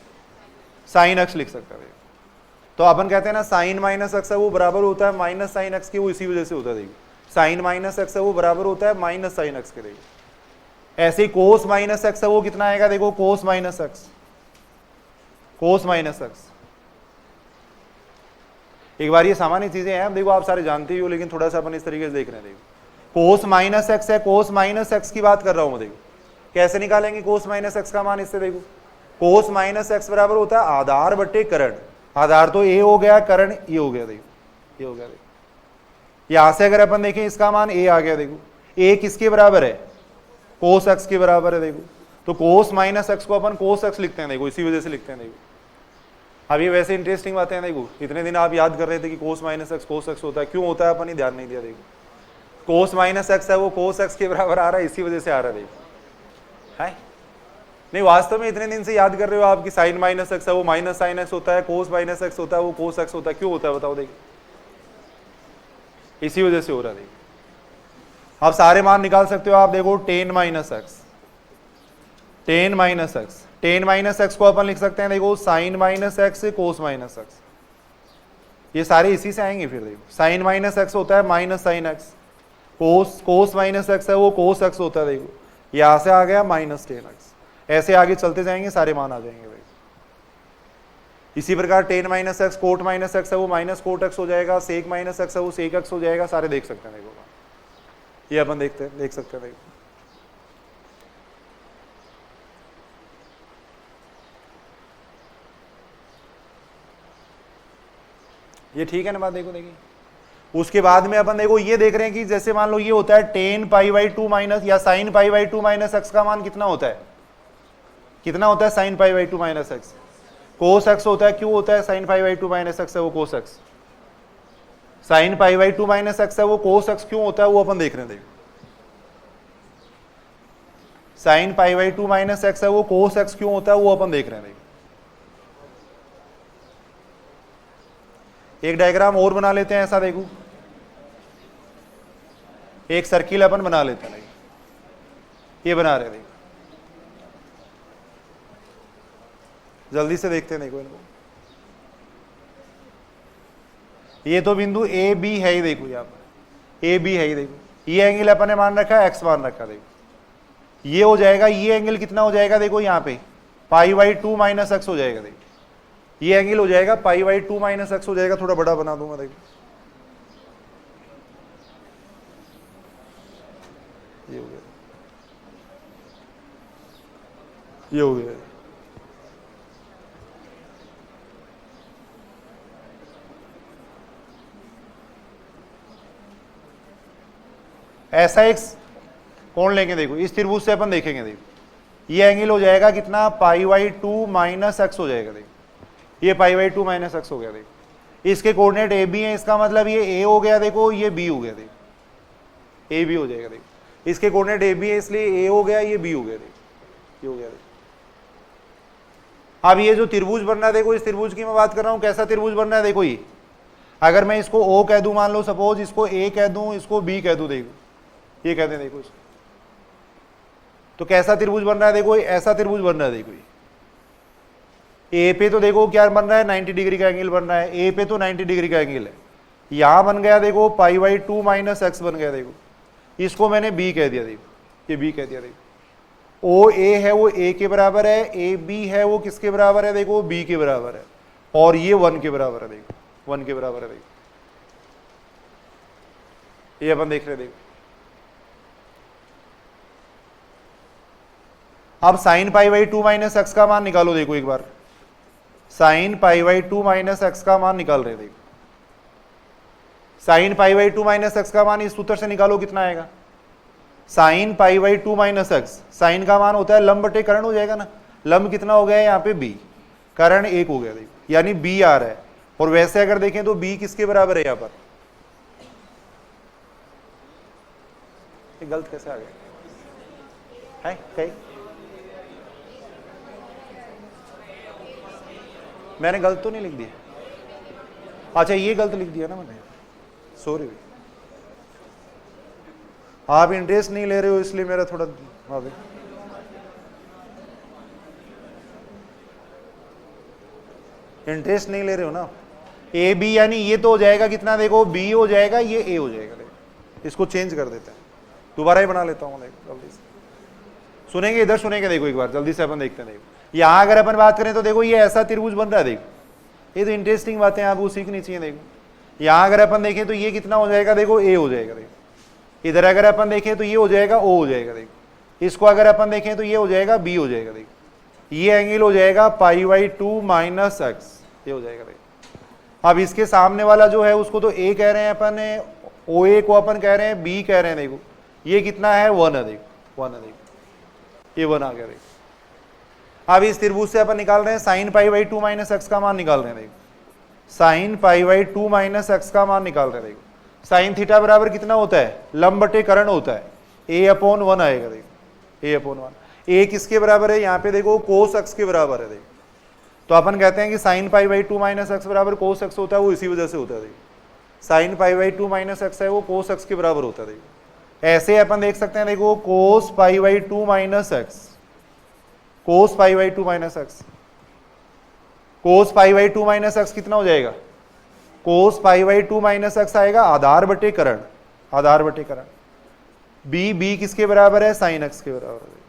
साइन एक्स लिख सकते हैं। तो अपन कहते हैं ना साइन माइनस एक्स है वो बराबर होता है माइनस साइन एक्स के। वो इसी वजह से होता है। देखो साइन माइनस एक्स है वो बराबर होता है माइनस साइन एक्स के। देखो ऐसे ही कोस माइनस एक्स है वो कितना आएगा? देखो कोस माइनस एक्स। एक बार ये सामान्य चीजें हैं, देखो आप सारे जानते ही हो, लेकिन थोड़ा सा अपन इस तरीके से देख रहे हैं। देखो कोस माइनस एक्स है, कोस माइनस एक्स की बात कर रहा हूं मैं। देखो कैसे निकालेंगे कोस माइनस एक्स का मान? इससे देखो कोस माइनस एक्स बराबर होता है आधार बटे कर्ण। आधार तो ए हो गया, कर्ण ये हो गया। देखो ये हो गया। देखो यहां से अगर अपन देखें इसका मान ए आ गया। देखो ए किसके बराबर है? कोस एक्स के बराबर है। देखो तो कोस माइनस एक्स को अपन कोस एक्स लिखते हैं। देखो इसी वजह से लिखते हैं। देखो अब ये वैसे इंटरेस्टिंग बातें हैं। देखो इतने दिन आप याद कर रहे थे कि कोस माइनस एक्स होता है, क्यों होता है अपन ही ध्यान नहीं दिया। देखो कोस माइनस एक्स है वो कोस एक्स के बराबर आ रहा है, इसी वजह से आ रहा है। देखो है नहीं, वास्तव में इतने दिन से याद कर रहे हो आप कि साइन माइनस एक्स है वो माइनस साइन एक्स होता है, कोस माइनस एक्स होता है वो कोस एक्स होता है। क्यों होता है बताओ? देखो इसी वजह से हो रहा है। देखो आप सारे मान निकाल सकते हो आप। देखो tan minus x tan minus x को अपन लिख सकते हैं। देखो sine minus x cos minus x, ये सारे इसी से आएंगे। फिर देखो साइन माइनस एक्स होता है minus sine x, cos minus x है वो कोस एक्स होता है। देखो यहां से आ गया माइनस टेन एक्स। ऐसे आगे चलते जाएंगे, सारे मान आ जाएंगे। भाई इसी प्रकार tan minus x cot minus x है वो माइनस कोट एक्स हो जाएगा, सेक माइनस एक्स है वो सेक एक्स हो जाएगा। सारे देख सकते हैं। देखो ये अपन देख सकते हैं। देखो ये ठीक है ना बात? देखो देखिए उसके बाद में अपन देखो ये देख रहे हैं कि जैसे मान लो ये होता है tan pi by two minus या sine pi by two minus X का मान कितना होता है? कितना होता है sine pi by two minus x? Cos X होता है। क्यों होता है sine pi by two minus x है वो cos X? Sine pi by two minus x है वो कोस एक्स क्यों होता है वो अपन देख रहे हैं। देखो sine pi by two minus x है वो कोस एक्स क्यों होता है वो अपन देख रहे हैं। देखो एक डायग्राम और बना लेते हैं ऐसा। देखो एक सर्किल अपन बना लेते हैं। ये बना रहे। देखो जल्दी से देखते हैं। देखो इनको, ये तो बिंदु ए बी है ही। देखो यहाँ पर ए बी है ही। देखो ये एंगल अपन ने मान रखा है एक्स मान रखा। देखो ये हो जाएगा, ये एंगल कितना हो जाएगा? देखो यहाँ पे पाई बाई टू माइनस एक्स हो जाएगा। देखो ये एंगल हो जाएगा पाई बाई टू माइनस एक्स हो जाएगा। थोड़ा बड़ा बना दूंगा। देखो ये हो गया, ये हो गया। ऐसा एक कोण लेंगे। देखो इस त्रिभुज से अपन देखेंगे। देखो ये एंगल हो जाएगा कितना? पाई बाई टू माइनस एक्स हो जाएगा। देखो ये पाई बाई टू माइनस एक्स हो गया। देखो इसके कोऑर्डिनेट ए बी है, इसका मतलब ये ए हो गया। देखो ये बी हो गया। देखो ए बी हो जाएगा। देखो इसके कोऑर्डिनेट ए बी है इसलिए ए हो गया, ये बी हो गया। देखो ये हो गया। देखो अब ये जो त्रिभुज बन रहा है, देखो इस त्रिभुज की मैं बात कर रहा हूं। कैसा त्रिभुज बन रहा है? देखो ये अगर मैं इसको ओ कह दूं, मान लो सपोज, इसको ए कह दूं, इसको बी कह दूं। देखो ये कहते हैं। देखो इसको तो कैसा त्रिभुज बन रहा है? देखो ऐसा त्रिभुज बन रहा है। देखो ए पे तो देखो क्या बन रहा है? 90 डिग्री का एंगल बन रहा है। ए पे तो 90 डिग्री का एंगल है। यहां बन गया देखो पाई बाई टू माइनस एक्स बन गया। देखो इसको मैंने बी कह दिया। देखो ये बी कह दिया। देखो ओ ए है वो ए के बराबर है, ए बी है वो किसके बराबर है? देखो बी के बराबर है, और ये 1 के बराबर है। देखो 1 के बराबर है। देखो ये अपन देख रहे हैं। देखो अब sine pi by 2 minus X का मान निकालो, देखो एक बार sine pi by 2 minus X का मान निकाल रहे, देखो sine pi by 2 minus X का मान इस सूत्र से निकालो, कितना आएगा sine pi by 2 minus X, sine का मान होता है लंब बटे करण हो जाएगा ना, लंब कितना हो गया है यहाँ पे बी, करण 1 हो गया, देखो यानी बी आ रहा है। और वैसे अगर देखें तो बी किसके बराबर है यहाँ पर, गलत कैसे आ गया है कहीं, मैंने गलत तो नहीं लिख दिया, अच्छा ये गलत लिख दिया ना मैंने, सॉरी आप इंटरेस्ट नहीं ले रहे हो इसलिए मेरा थोड़ा इंटरेस्ट नहीं ले रहे हो ना। ए बी यानी ये तो हो जाएगा कितना, देखो बी हो जाएगा, ये ए हो जाएगा, देखो इसको चेंज कर देते हैं, दोबारा ही बना लेता हूँ, देखो जल्दी से सुनेंगे, इधर सुनेंगे, देखो एक बार जल्दी से अपन देखते हैं। देखो यहाँ अगर अपन बात करें तो देखो ये ऐसा त्रिभुज बन रहा है, देखो ये तो इंटरेस्टिंग बातें आप वो सीखनी चाहिए। देखो यहाँ अगर अपन देखें तो ये कितना हो जाएगा, देखो ए हो जाएगा, देखो इधर अगर अपन देखें तो ये हो जाएगा ओ हो जाएगा, देखो इसको अगर अपन देखें तो ये हो जाएगा बी हो जाएगा, देखो ये एंगल हो जाएगा पाई बाई 2 माइनस एक्स, ये हो जाएगा। देखो अब इसके सामने वाला जो है उसको तो ए कह रहे हैं अपन, ओ ए को अपन कह रहे हैं बी कह रहे हैं, देखो ये कितना है 1 है, देखो 1 है, देखो ये 1 आ गया। देखो अब इस त्रिभुज से अपन निकाल रहे हैं sign pi by 2 minus X का मान निकाल रहे हैं, देखो sine pi by 2 minus X का मान निकाल रहे हैं। देखो साइन थीटा बराबर कितना होता है, लंब बटे करण होता है, ए अपॉन 1 आएगा, देखो ए अपॉन 1, ए किसके बराबर है यहाँ पे, देखो कोस एक्स के बराबर है। देखो तो अपन कहते हैं कि sign pi by 2 minus x बराबर कोस एक्स होता है, वो इसी वजह से होता है। देखो sine pi by 2 minus x है वो कोस एक्स के बराबर होता है। देखो ऐसे अपन देख सकते हैं, देखो cos pi by 2 minus x, cos pi by 2 minus x, cos pi by 2 minus X कितना हो जाएगा, cos pi by 2 minus X आएगा आधार बटे करण, आधार बटे करण, बी बी किसके बराबर है, साइन एक्स के बराबर है।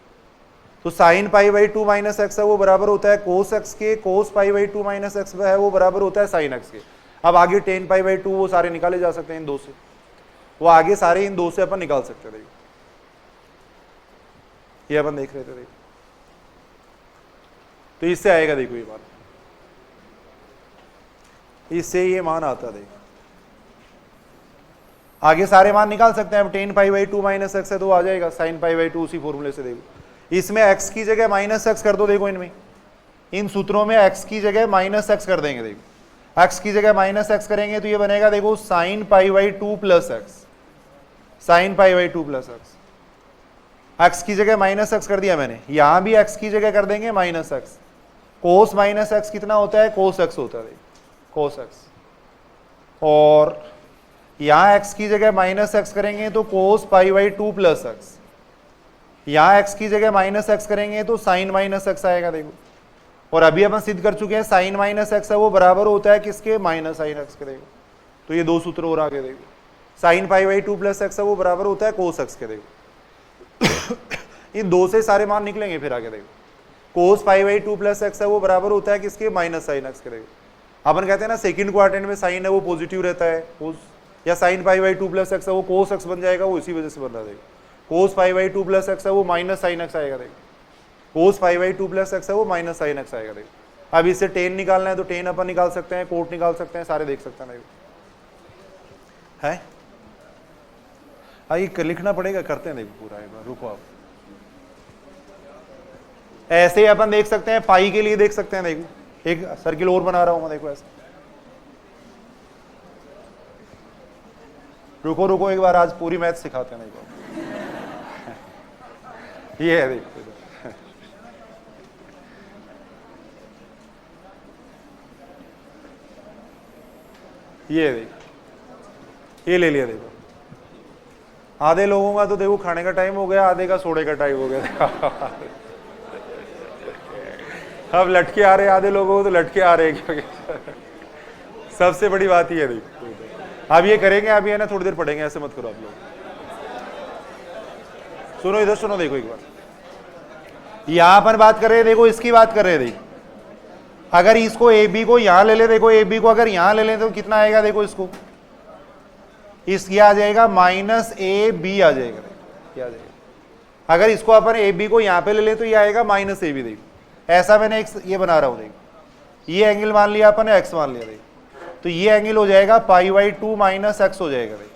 तो sign pi by 2 minus x है वो बराबर होता है कोस एक्स के, कोस पाई बाई 2 माइनस एक्स है वो बराबर होता है साइन एक्स के। अब आगे टेन पाई बाई 2 वो सारे निकाले जा सकते हैं इन दो से, वो आगे सारे इन दो से अपन निकाल सकते हैं। देखो ये अपन देख रहे थे, देखो तो इससे आएगा, देखो ये मान, इससे ये मान आता है। देखो आगे सारे मान निकाल सकते हैं, अब ten pi by 2 minus x है तो आ जाएगा साइन पाई बाई 2 उसी फॉर्मूले से। देखो इसमें x की जगह माइनस एक्स कर दो, देखो इनमें इन सूत्रों में x की जगह माइनस एक्स कर देंगे। देखो x की जगह माइनस एक्स करेंगे तो ये बनेगा, देखो sine pi by 2 plus x, sine pi by 2 plus x, x की जगह माइनस एक्स कर दिया मैंने, यहां भी x की जगह कर देंगे minus x, cos minus X कितना होता है, कोस एक्स होता है, कोस एक्स, और यहां x की जगह माइनस एक्स करेंगे तो कोस पाई बाई 2 प्लस एक्स, यहां x की जगह माइनस एक्स करेंगे तो साइन माइनस एक्स आएगा। देखो और अभी अपन सिद्ध कर चुके हैं साइन माइनस एक्स है वो बराबर होता है किसके, माइनस साइन एक्स के। देखो तो ये दो सूत्र और आगे, देखो sine pi by 2 plus x है वो बराबर होता है कोस एक्स के। देखो इन दो से सारे मान निकलेंगे फिर आगे। देखो cos pi by 2 plus x है वो बराबर होता है किसके, माइनस साइन एक्स के। देखो अपन कहते हैं ना सेकंड क्वाड्रेंट में साइन है वो पॉजिटिव रहता है, या sine pi by 2 plus x है वो कोस एक्स बन जाएगा, वो इसी वजह से बन रहा है। देखो cos pi by 2 plus x है वो माइनस साइन एक्स आएगा। देखो cos pi by 2 plus x है वो माइनस साइन एक्स आएगा। देखो अब इससे टेन निकालना है तो टेन अपन निकाल सकते हैं, कोट निकाल सकते हैं, सारे देख सकते हैं। देखो है आइए लिखना पड़ेगा, करते हैं देखो पूरा एक बार, रुको आप। ऐसे अपन देख सकते हैं, पाई के लिए देख सकते हैं। देखो एक सर्किल और बना रहा हूं मैं, देखो ऐसे, रुको रुको एक बार, आज पूरी मैथ सिखाते हैं। देखो ये है, देखो ये देखो ये ले लिया। देखो आधे लोगों का तो देखो खाने का टाइम हो गया, आधे का सोने का टाइम हो गया। अब लटके आ रहे, आधे लोगों को तो लटके आ रहे हैं, क्योंकि सबसे बड़ी बात ही है। देखो अब ये करेंगे, अब ये ना थोड़ी देर पढ़ेंगे, ऐसे मत करो आप लोग। सुनो इधर सुनो, देखो एक बार यहां पर बात कर रहे हैं, देखो इसकी बात कर रहे हैं। देखो अगर इसको ए बी को यहां ले ले, देखो ए बी को अगर यहां ले ले तो कितना आएगा, देखो इसको इसकी आ जाएगा माइनस ए बी आ जाएगा, क्या आ जाएगा। अगर इसको अपन ए बी को यहाँ पे ले ले तो ये आएगा माइनस ए बी। देखो ऐसा मैंने एक ये बना रहा हूँ, देखो ये एंगल मान लिया अपन ने, एक्स मान लिया। देखो तो ये एंगल हो जाएगा पाई बाई 2 माइनस एक्स हो जाएगा। देखो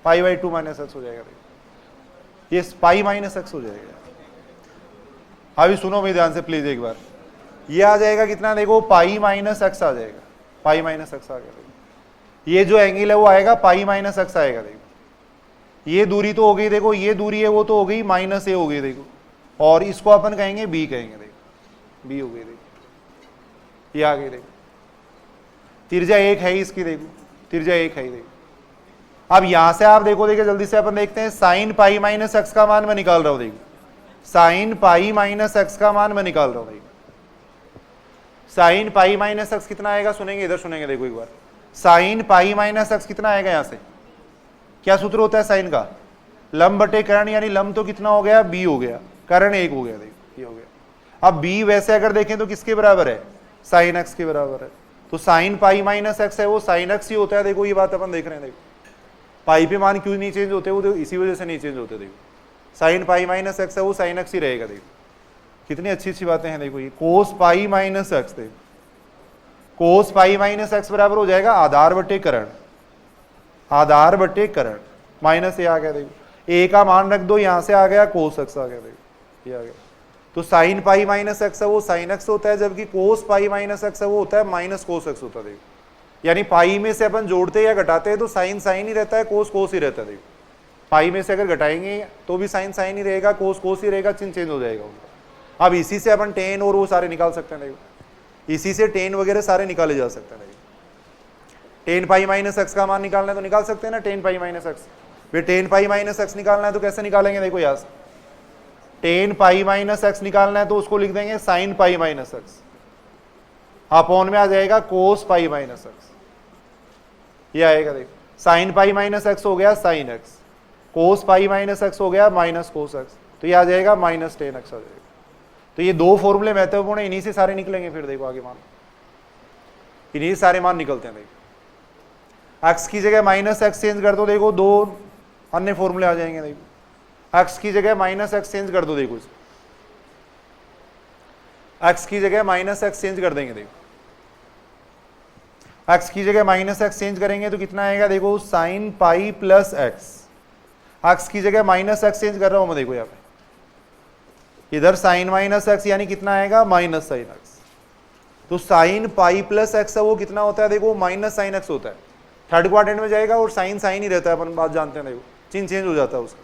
पाई बाई 2 माइनस एक्स हो जाएगा। देखो ये पाई माइनस एक्स हो जाएगा। अभी सुनो मेरे ध्यान से प्लीज एक बार, ये आ जाएगा कितना, देखो पाई माइनस एक्स आ जाएगा, पाई माइनस एक्स आ गया। देखो ये जो एंगल है वो आएगा पाई माइनस एक्स आएगा। देखो ये दूरी तो हो गई, देखो ये दूरी है वो तो हो गई माइनस ए हो गई। देखो और इसको अपन कहेंगे बी कहेंगे। देखो बी हो गई। देखो ये आ गई। देखो त्रिज्या 1 है इसकी। देखो त्रिज्या 1 है। देखो अब यहां से आप देखो, देखिए जल्दी से अपन देखते हैं, साइन पाई माइनस एक्स का मान मैं निकाल रहा हूं। देखो साइन पाई माइनस एक्स का मान मैं निकाल रहा हूं। देखो साइन पाई माइनस एक्स कितना आएगा, सुनेंगे इधर सुनेंगे। देखो एक बार, साइन पाई माइनस एक्स कितना आएगा। यहां से क्या सूत्र होता है साइन का, लंब बटे कर्ण, यानी लंब तो कितना हो गया, बी हो गया, कर्ण 1 हो गया। देखो ये हो गया। अब बी वैसे अगर देखें तो किसके बराबर है, साइन एक्स के बराबर है। तो साइन पाई माइनस एक्स है वो साइन एक्स ही होता है। देखो ये बात अपन देख रहे हैं। देखो पाई पे मान क्यों नहीं चेंज होते, वो इसी वजह से नहीं चेंज होते। देखो साइन पाई माइनस एक्स है वो साइन एक्स ही रहेगा। देखो कितनी अच्छी अच्छी बातें हैं। देखो ये कोस पाई माइनस एक्स, देखो कोस पाई माइनस एक्स बराबर हो जाएगा आधार बटे कर्ण, आधार बटे कर्ण, माइनस ए आ गया। देखो ए का मान रख दो, यहां से आ गया कोस एक्स आ गया। देखो ये आ गया। तो साइन पाई माइनस एक्स है वो साइन एक्स होता है, जबकि कोस पाई माइनस एक्स है वो होता है माइनस कोस एक्स होता है। देखो यानी पाई में से अपन जोड़ते या घटाते हैं तो साइन साइन ही रहता है, कोस कोस ही रहता है। देखो पाई में से अगर घटाएंगे तो भी साइन साइन ही रहेगा, कोस कोस ही रहेगा, चिन्ह चेंज हो जाएगा उनका। अब इसी से अपन टेन और वो सारे निकाल सकते हैं। देखो इसी से टेन वगैरह सारे निकाले जा सकते हैं। टेन पाई माइनस एक्स का मान निकालना है तो निकाल सकते हैं ना, टेन पाई माइनस एक्स। फिर टेन पाई माइनस एक्स निकालना है तो कैसे निकालेंगे, देखो यहाँ से टेन पाई माइनस एक्स निकालना है तो उसको लिख देंगे sine pi minus x, upon में आ जाएगा कोस पाई माइनस एक्स, ये आएगा। देखो साइन पाई माइनस एक्स हो गया sine x, cos pi minus x हो गया माइनस कोस एक्स, तो ये आ जाएगा माइनस टेन एक्स आ जाएगा। तो ये दो फॉर्मूले महत्वपूर्ण है, इन्हीं से सारे निकलेंगे। फिर देखो आगे मान, इन्हीं से सारे मान निकलते हैं। देखो एक्स की जगह माइनस एक्स चेंज कर दो, देखो दो अन्य फॉर्मूले आ जाएंगे। देखो एक्स की जगह माइनस एक्स चेंज कर दो, देखो एक्स की जगह माइनस एक्स चेंज कर देंगे। देखो एक्स की जगह माइनस एक्स चेंज करेंगे तो कितना आएगा, देखो sine pi plus x. X की जगह माइनस एक्स चेंज कर रहा हूं मैं, देखो यहाँ पे इधर साइन माइनस एक्स यानी कितना आएगा माइनस साइन एक्स। तो साइन पाई प्लस एक्स है वो कितना होता है, देखो माइनस साइन एक्स होता है। थर्ड क्वाड्रेंट में जाएगा और साइन साइन ही रहता है, अपन बात जानते हैं। देखो चिन्ह चेंज हो जाता है उसका।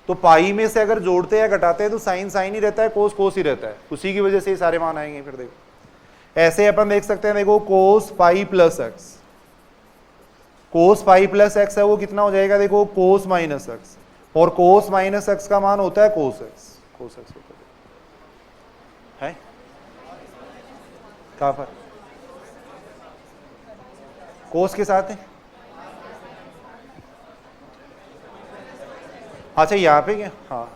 तो पाई में से अगर जोड़ते या घटाते हैं तो साइन साइन ही रहता है, कोस कोस ही रहता है, उसी की वजह से ये सारे मान आएंगे। फिर देखो ऐसे अपन देख सकते हैं, देखो cos pi plus x, cos pi plus x है वो कितना हो जाएगा, देखो कोस माइनस एक्स, और कोस माइनस एक्स का मान होता है कोस एक्स, कोस एक्स होता है कहां पर, कोस के साथ है। अच्छा यहाँ पे क्या, हाँ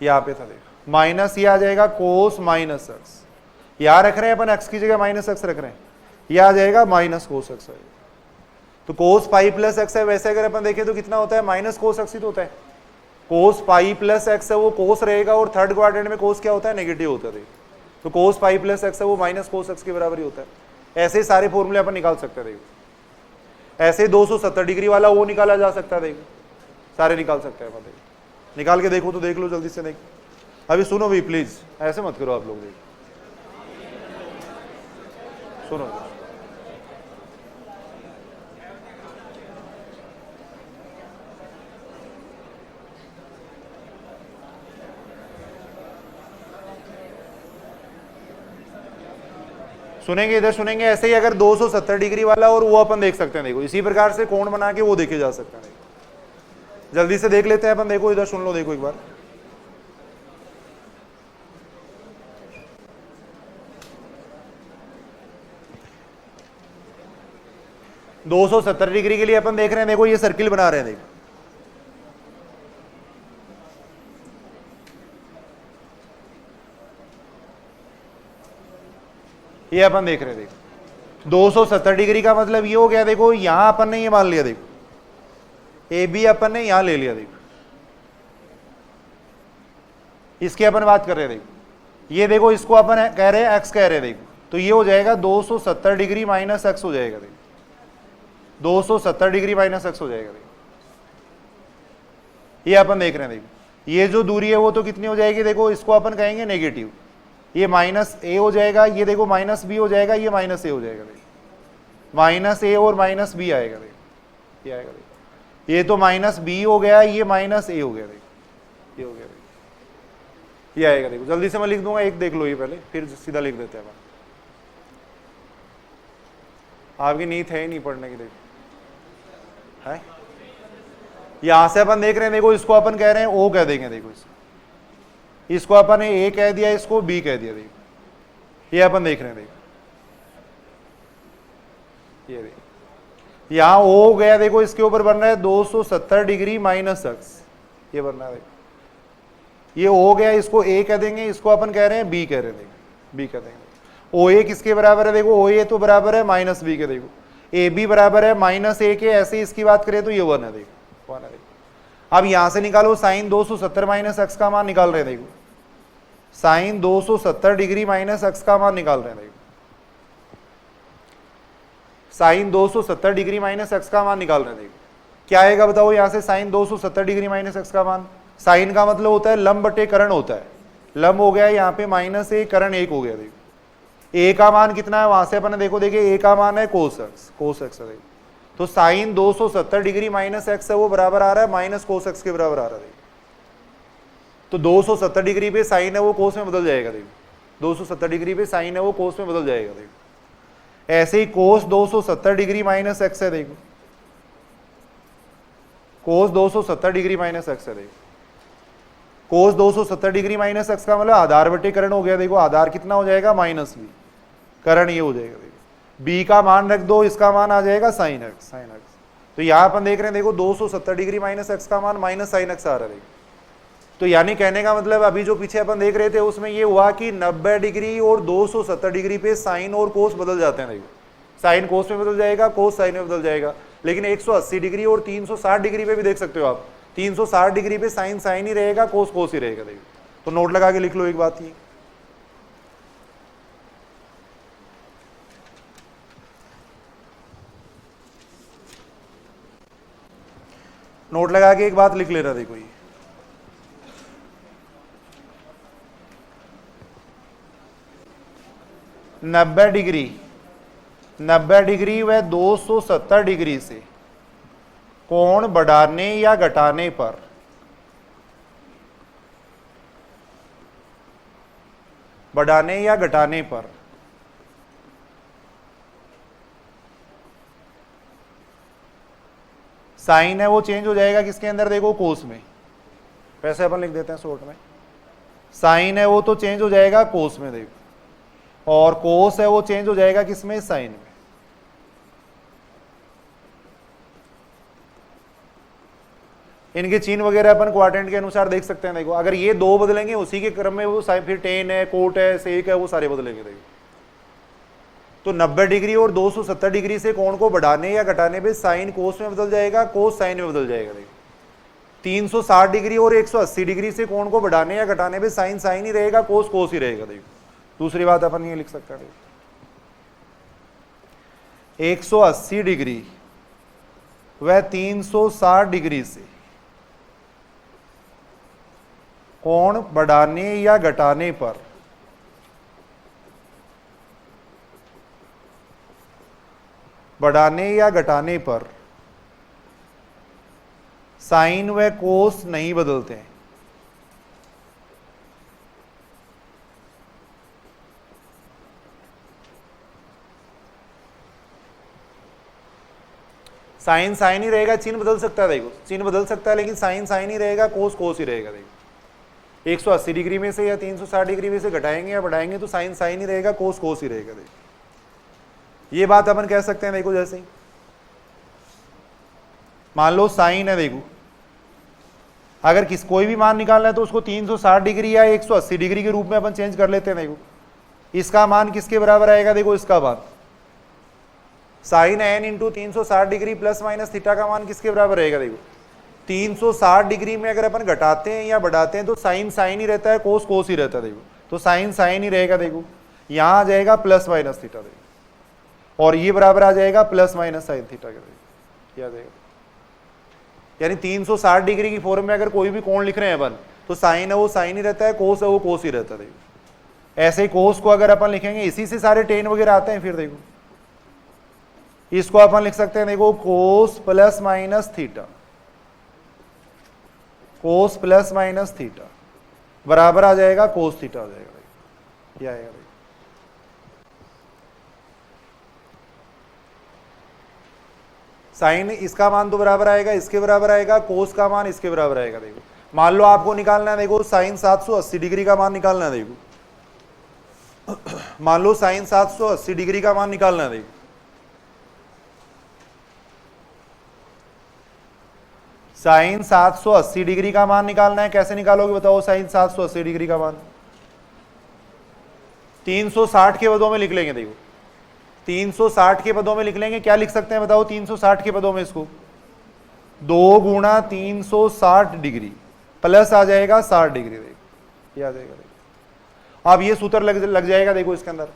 यहाँ पे था। देखो माइनस ये आ जाएगा कोस माइनस एक्स, यहां रख रहे हैं अपन एक्स की जगह माइनस एक्स रख रहे हैं, ये आ जाएगा माइनस कोस एक्स आएगा। तो कोस पाई प्लस एक्स है, वैसे अगर अपन देखें तो कितना होता है माइनस कोस एक्स ही तो होता है। कोस पाई प्लस एक्स है वो कोस रहेगा, और थर्ड क्वाड्रेंट में कोस क्या होता है, नेगेटिव होता है। तो कोस पाई प्लस एक्स है वो माइनस कोस एक्स के बराबर ही होता है। ऐसे सारे फॉर्मूले अपन निकाल सकते हैं। देखो ऐसे 270 डिग्री वाला वो निकाला जा सकता है। देखो सारे निकाल सकते हैं अपन। देखो निकाल के देखो तो देख लो जल्दी से। देखो अभी सुनो भी प्लीज, ऐसे मत करो आप लोग। देखो सुनो, सुनेंगे इधर सुनेंगे। ऐसे ही अगर 270 डिग्री वाला और वो अपन देख सकते हैं। देखो इसी प्रकार से कोण बना के वो देखे जा सकते हैं। जल्दी से देख लेते हैं अपन। देखो इधर सुन लो, देखो एक बार। दो 270 डिग्री के लिए अपन देख रहे हैं, देखो ये सर्किल बना रहे हैं। देखो ये अपन देख रहे हैं। देखो 270 डिग्री का मतलब ये हो गया, देखो यहां अपन ने ये मान लिया, देखो ए बी अपन ने यहां ले लिया। देखो इसकी अपन बात कर रहे हैं देखो, ये देखो इसको अपन कह रहे हैं एक्स कह रहे हैं देखो, तो ये हो जाएगा 270 डिग्री माइनस एक्स हो जाएगा देखो, 270 डिग्री माइनस एक्स हो जाएगा देखो, ये अपन देख रहे हैं देखो। ये जो दूरी है वो तो कितनी हो जाएगी देखो, इसको अपन कहेंगे नेगेटिव, ये माइनस ए हो जाएगा, ये देखो माइनस बी हो जाएगा, ये माइनस ए हो जाएगा देखो, माइनस ए और माइनस बी आएगा देखो, ये आएगा देखो, ये तो माइनस बी हो गया, ये माइनस ए हो गया देखो, ये हो गया देखो, ये आएगा देखो। जल्दी से मैं लिख दूंगा, एक देख लो ये पहले, फिर सीधा लिख देते हैं अपन। आपकी नीयत है ही नहीं पढ़ने की देखो, है यहां से अपन देख रहे हैं देखो, इसको अपन कह रहे हैं ओ कह देंगे देखो, इसको अपन ने ए कह दिया, इसको बी कह दिया देखो, ये अपन देख रहे हैं देखो, ये देखो यहां ओ हो गया देखो, इसके ऊपर बन रहा है 270 डिग्री माइनस एक्स, ये बन रहा है देखो, ये ओ गया, इसको ए कह देंगे, इसको अपन कह रहे हैं बी कह रहे हैं देखो, बी कह देंगे। ओ ए किसके बराबर है देखो, ओ ए तो बराबर है माइनस बी के देखो, ए बी बराबर है माइनस ए के, ऐसे इसकी बात करें तो ये वन है देखो, वन है देखो। अब यहां से निकालो साइन 270 माइनस एक्स का मान निकाल रहे हैं देखो, साइन 270 डिग्री माइनस एक्स का मान निकाल रहे हैं देखो, साइन 270 डिग्री माइनस एक्स का मान निकाल रहे हैं देखो, क्या आएगा बताओ यहां से साइन 270 डिग्री माइनस एक्स का मान। साइन का मतलब होता है लंब बटे करण होता है, लंब हो गया यहाँ पे माइनस ए, करण 1 हो गया देखो, ए का मान कितना है वहां से अपन देखो, देखिए ए का मान है कोस एक्स, कोस एक्स है देखो, तो साइन 270 डिग्री माइनस एक्स है वो बराबर आ रहा है माइनस कोस एक्स के बराबर आ रहा है, तो 270 डिग्री पे साइन है वो कोस में बदल जाएगा देखो, 270 डिग्री पे साइन है वो कोस में बदल जाएगा देखो। ऐसे ही कोस 270 डिग्री माइनस एक्स है देखो, कोस 270 डिग्री माइनस एक्स है देखो, कोस 270 डिग्री माइनस एक्स का मतलब आधार बटे करण हो गया देखो, आधार कितना हो जाएगा माइनस बी, करण ये हो जाएगा देखो, बी का मान रख दो, इसका मान आ जाएगा साइन एक्स, साइन एक्स। तो यहां अपन देख रहे हैं देखो 270 डिग्री माइनस एक्स का मान माइनस साइन एक्स आ रहा है देखो, तो यानी कहने का मतलब अभी जो पीछे अपन देख रहे थे उसमें ये हुआ कि 90 डिग्री और 270 डिग्री पे साइन और कोस बदल जाते हैं देखो, साइन कोस में बदल जाएगा, कोस साइन में बदल जाएगा। लेकिन 180 डिग्री और 360 डिग्री पे भी देख सकते हो आप, 360 डिग्री पे साइन साइन ही रहेगा, कोस कोस ही रहेगा देखो, तो नोट लगा के लिख लो एक बात ये, नोट लगा के एक बात लिख लेना देखो ये, नब्बे डिग्री व 270 डिग्री से कोण बढ़ाने या घटाने पर साइन है वो चेंज हो जाएगा किसके अंदर देखो, कोस में, वैसे अपन लिख देते हैं शॉर्ट में, साइन है वो तो चेंज हो जाएगा कोस में देखो, और कोस है वो चेंज हो जाएगा किसमें, साइन में। इनके चिन्ह वगैरह अपन क्वाड्रेंट के अनुसार देख सकते हैं देखो, अगर ये दो बदलेंगे उसी के क्रम में वो फिर टेन है, कोट है, सेक है, वो सारे बदलेंगे देखो। तो 90 डिग्री और 270 डिग्री से कोण को बढ़ाने या घटाने पे साइन कोस में बदल जाएगा, कोस साइन में बदल जाएगा देखो। 360 डिग्री और 180 डिग्री से कोण को बढ़ाने या घटाने पे साइन साइन ही रहेगा, कोस कोस ही रहेगा देखो। दूसरी बात अपन ये लिख सकते हैं, 180 डिग्री व 360 डिग्री से कोण बढ़ाने या घटाने पर साइन व कोस नहीं बदलते हैं। साइन साइन ही रहेगा, चिन्ह बदल सकता है देखो, चिन्ह बदल सकता है लेकिन साइन साइन ही रहेगा, कोस कोस ही रहेगा देखो। 180 डिग्री में से या 360 डिग्री में से घटाएंगे या बढ़ाएंगे तो साइन साइन ही रहेगा, कोस कोस ही रहेगा देखो। ये बात अपन कह सकते हैं देखो, जैसे मान लो साइन है देखो, अगर कोई भी मान निकालना है तो उसको 360 डिग्री या 180 डिग्री के रूप में अपन चेंज कर लेते हैं देखो। इसका मान किसके बराबर आएगा देखो, इसका मान sine n into 360 degree plus minus theta का मान किसके बराबर रहेगा देखो, 360 डिग्री में अगर अपन घटाते हैं या बढ़ाते हैं तो साइन साइन ही रहता है, कोस कोस ही रहता है। देखो तो साइन साइन ही रहेगा। देखो यहां आ जाएगा प्लस माइनस थीटा, देखो, और ये बराबर आ जाएगा प्लस माइनस साइन थीटा के। देखो ये आ जाएगा, यानी 360 डिग्री की फॉर्म में अगर कोई भी कोण लिख रहे हैं अपन तो साइन है वो साइन ही रहता है, कोस है वो कोस ही रहता है। देखो ऐसे ही कोस को अगर अपन लिखेंगे, इसी से सारे टेन वगैरह आते हैं। फिर देखो इसको अपन लिख सकते हैं, देखो कोस प्लस माइनस थीटा, कोस प्लस माइनस थीटा बराबर आ जाएगा कोस थीटा आ जाएगा। ये आएगा। साइन इसका मान तो बराबर आएगा, इसके बराबर आएगा, कोस का मान इसके बराबर आएगा। देखो मान लो आपको निकालना है, देखो साइन 780 डिग्री का मान निकालना है। देखो मान लो साइन 780 डिग्री का मान निकालना है। देखो साइन 780 डिग्री का मान निकालना है, कैसे निकालोगे बताओ? साइन 780 डिग्री का मान 360 के पदों में लिख लेंगे। देखो 360 के पदों में लिख लेंगे, क्या लिख सकते हैं बताओ? 360 के पदों में इसको 2 गुणा 360 डिग्री प्लस आ जाएगा 60 डिग्री। देखो ये आ जाएगा। देखो अब ये सूत्र लग जाएगा। देखो इसके अंदर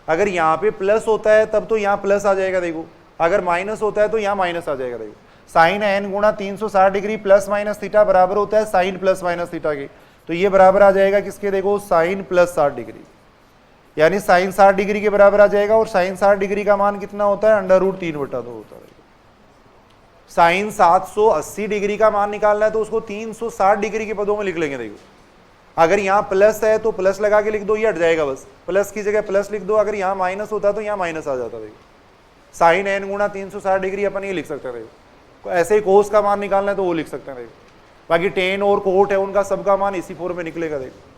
अगर यहाँ पे प्लस होता है तब तो यहाँ प्लस आ जाएगा। देखो अगर माइनस होता है तो यहाँ माइनस आ जाएगा। देखो साइन एन गुणा 360 डिग्री प्लस माइनस थीटा बराबर होता है साइन प्लस माइनस थीटा के, तो ये बराबर आ जाएगा किसके? देखो साइन प्लस 60 डिग्री, यानी साइन 60 डिग्री के बराबर आ जाएगा। और साइन 60 डिग्री का मान कितना होता है? √3/2 होता है। साइन 780 डिग्री का मान निकालना है तो उसको 360 डिग्री के पदों में लिख लेंगे। देखो अगर यहाँ प्लस है तो प्लस लगा के लिख दो, ये हट जाएगा, बस प्लस की जगह प्लस लिख दो। अगर यहाँ माइनस होता तो यहाँ माइनस आ जाता। देखो साइन एन गुणा 360 डिग्री अपन ये लिख सकते हैं। देखो ऐसे ही कोस का मान निकालना है तो वो लिख सकते हैं। देखो बाकी टेन और कोट है उनका सबका मान इसी फॉर्म में निकलेगा। देखो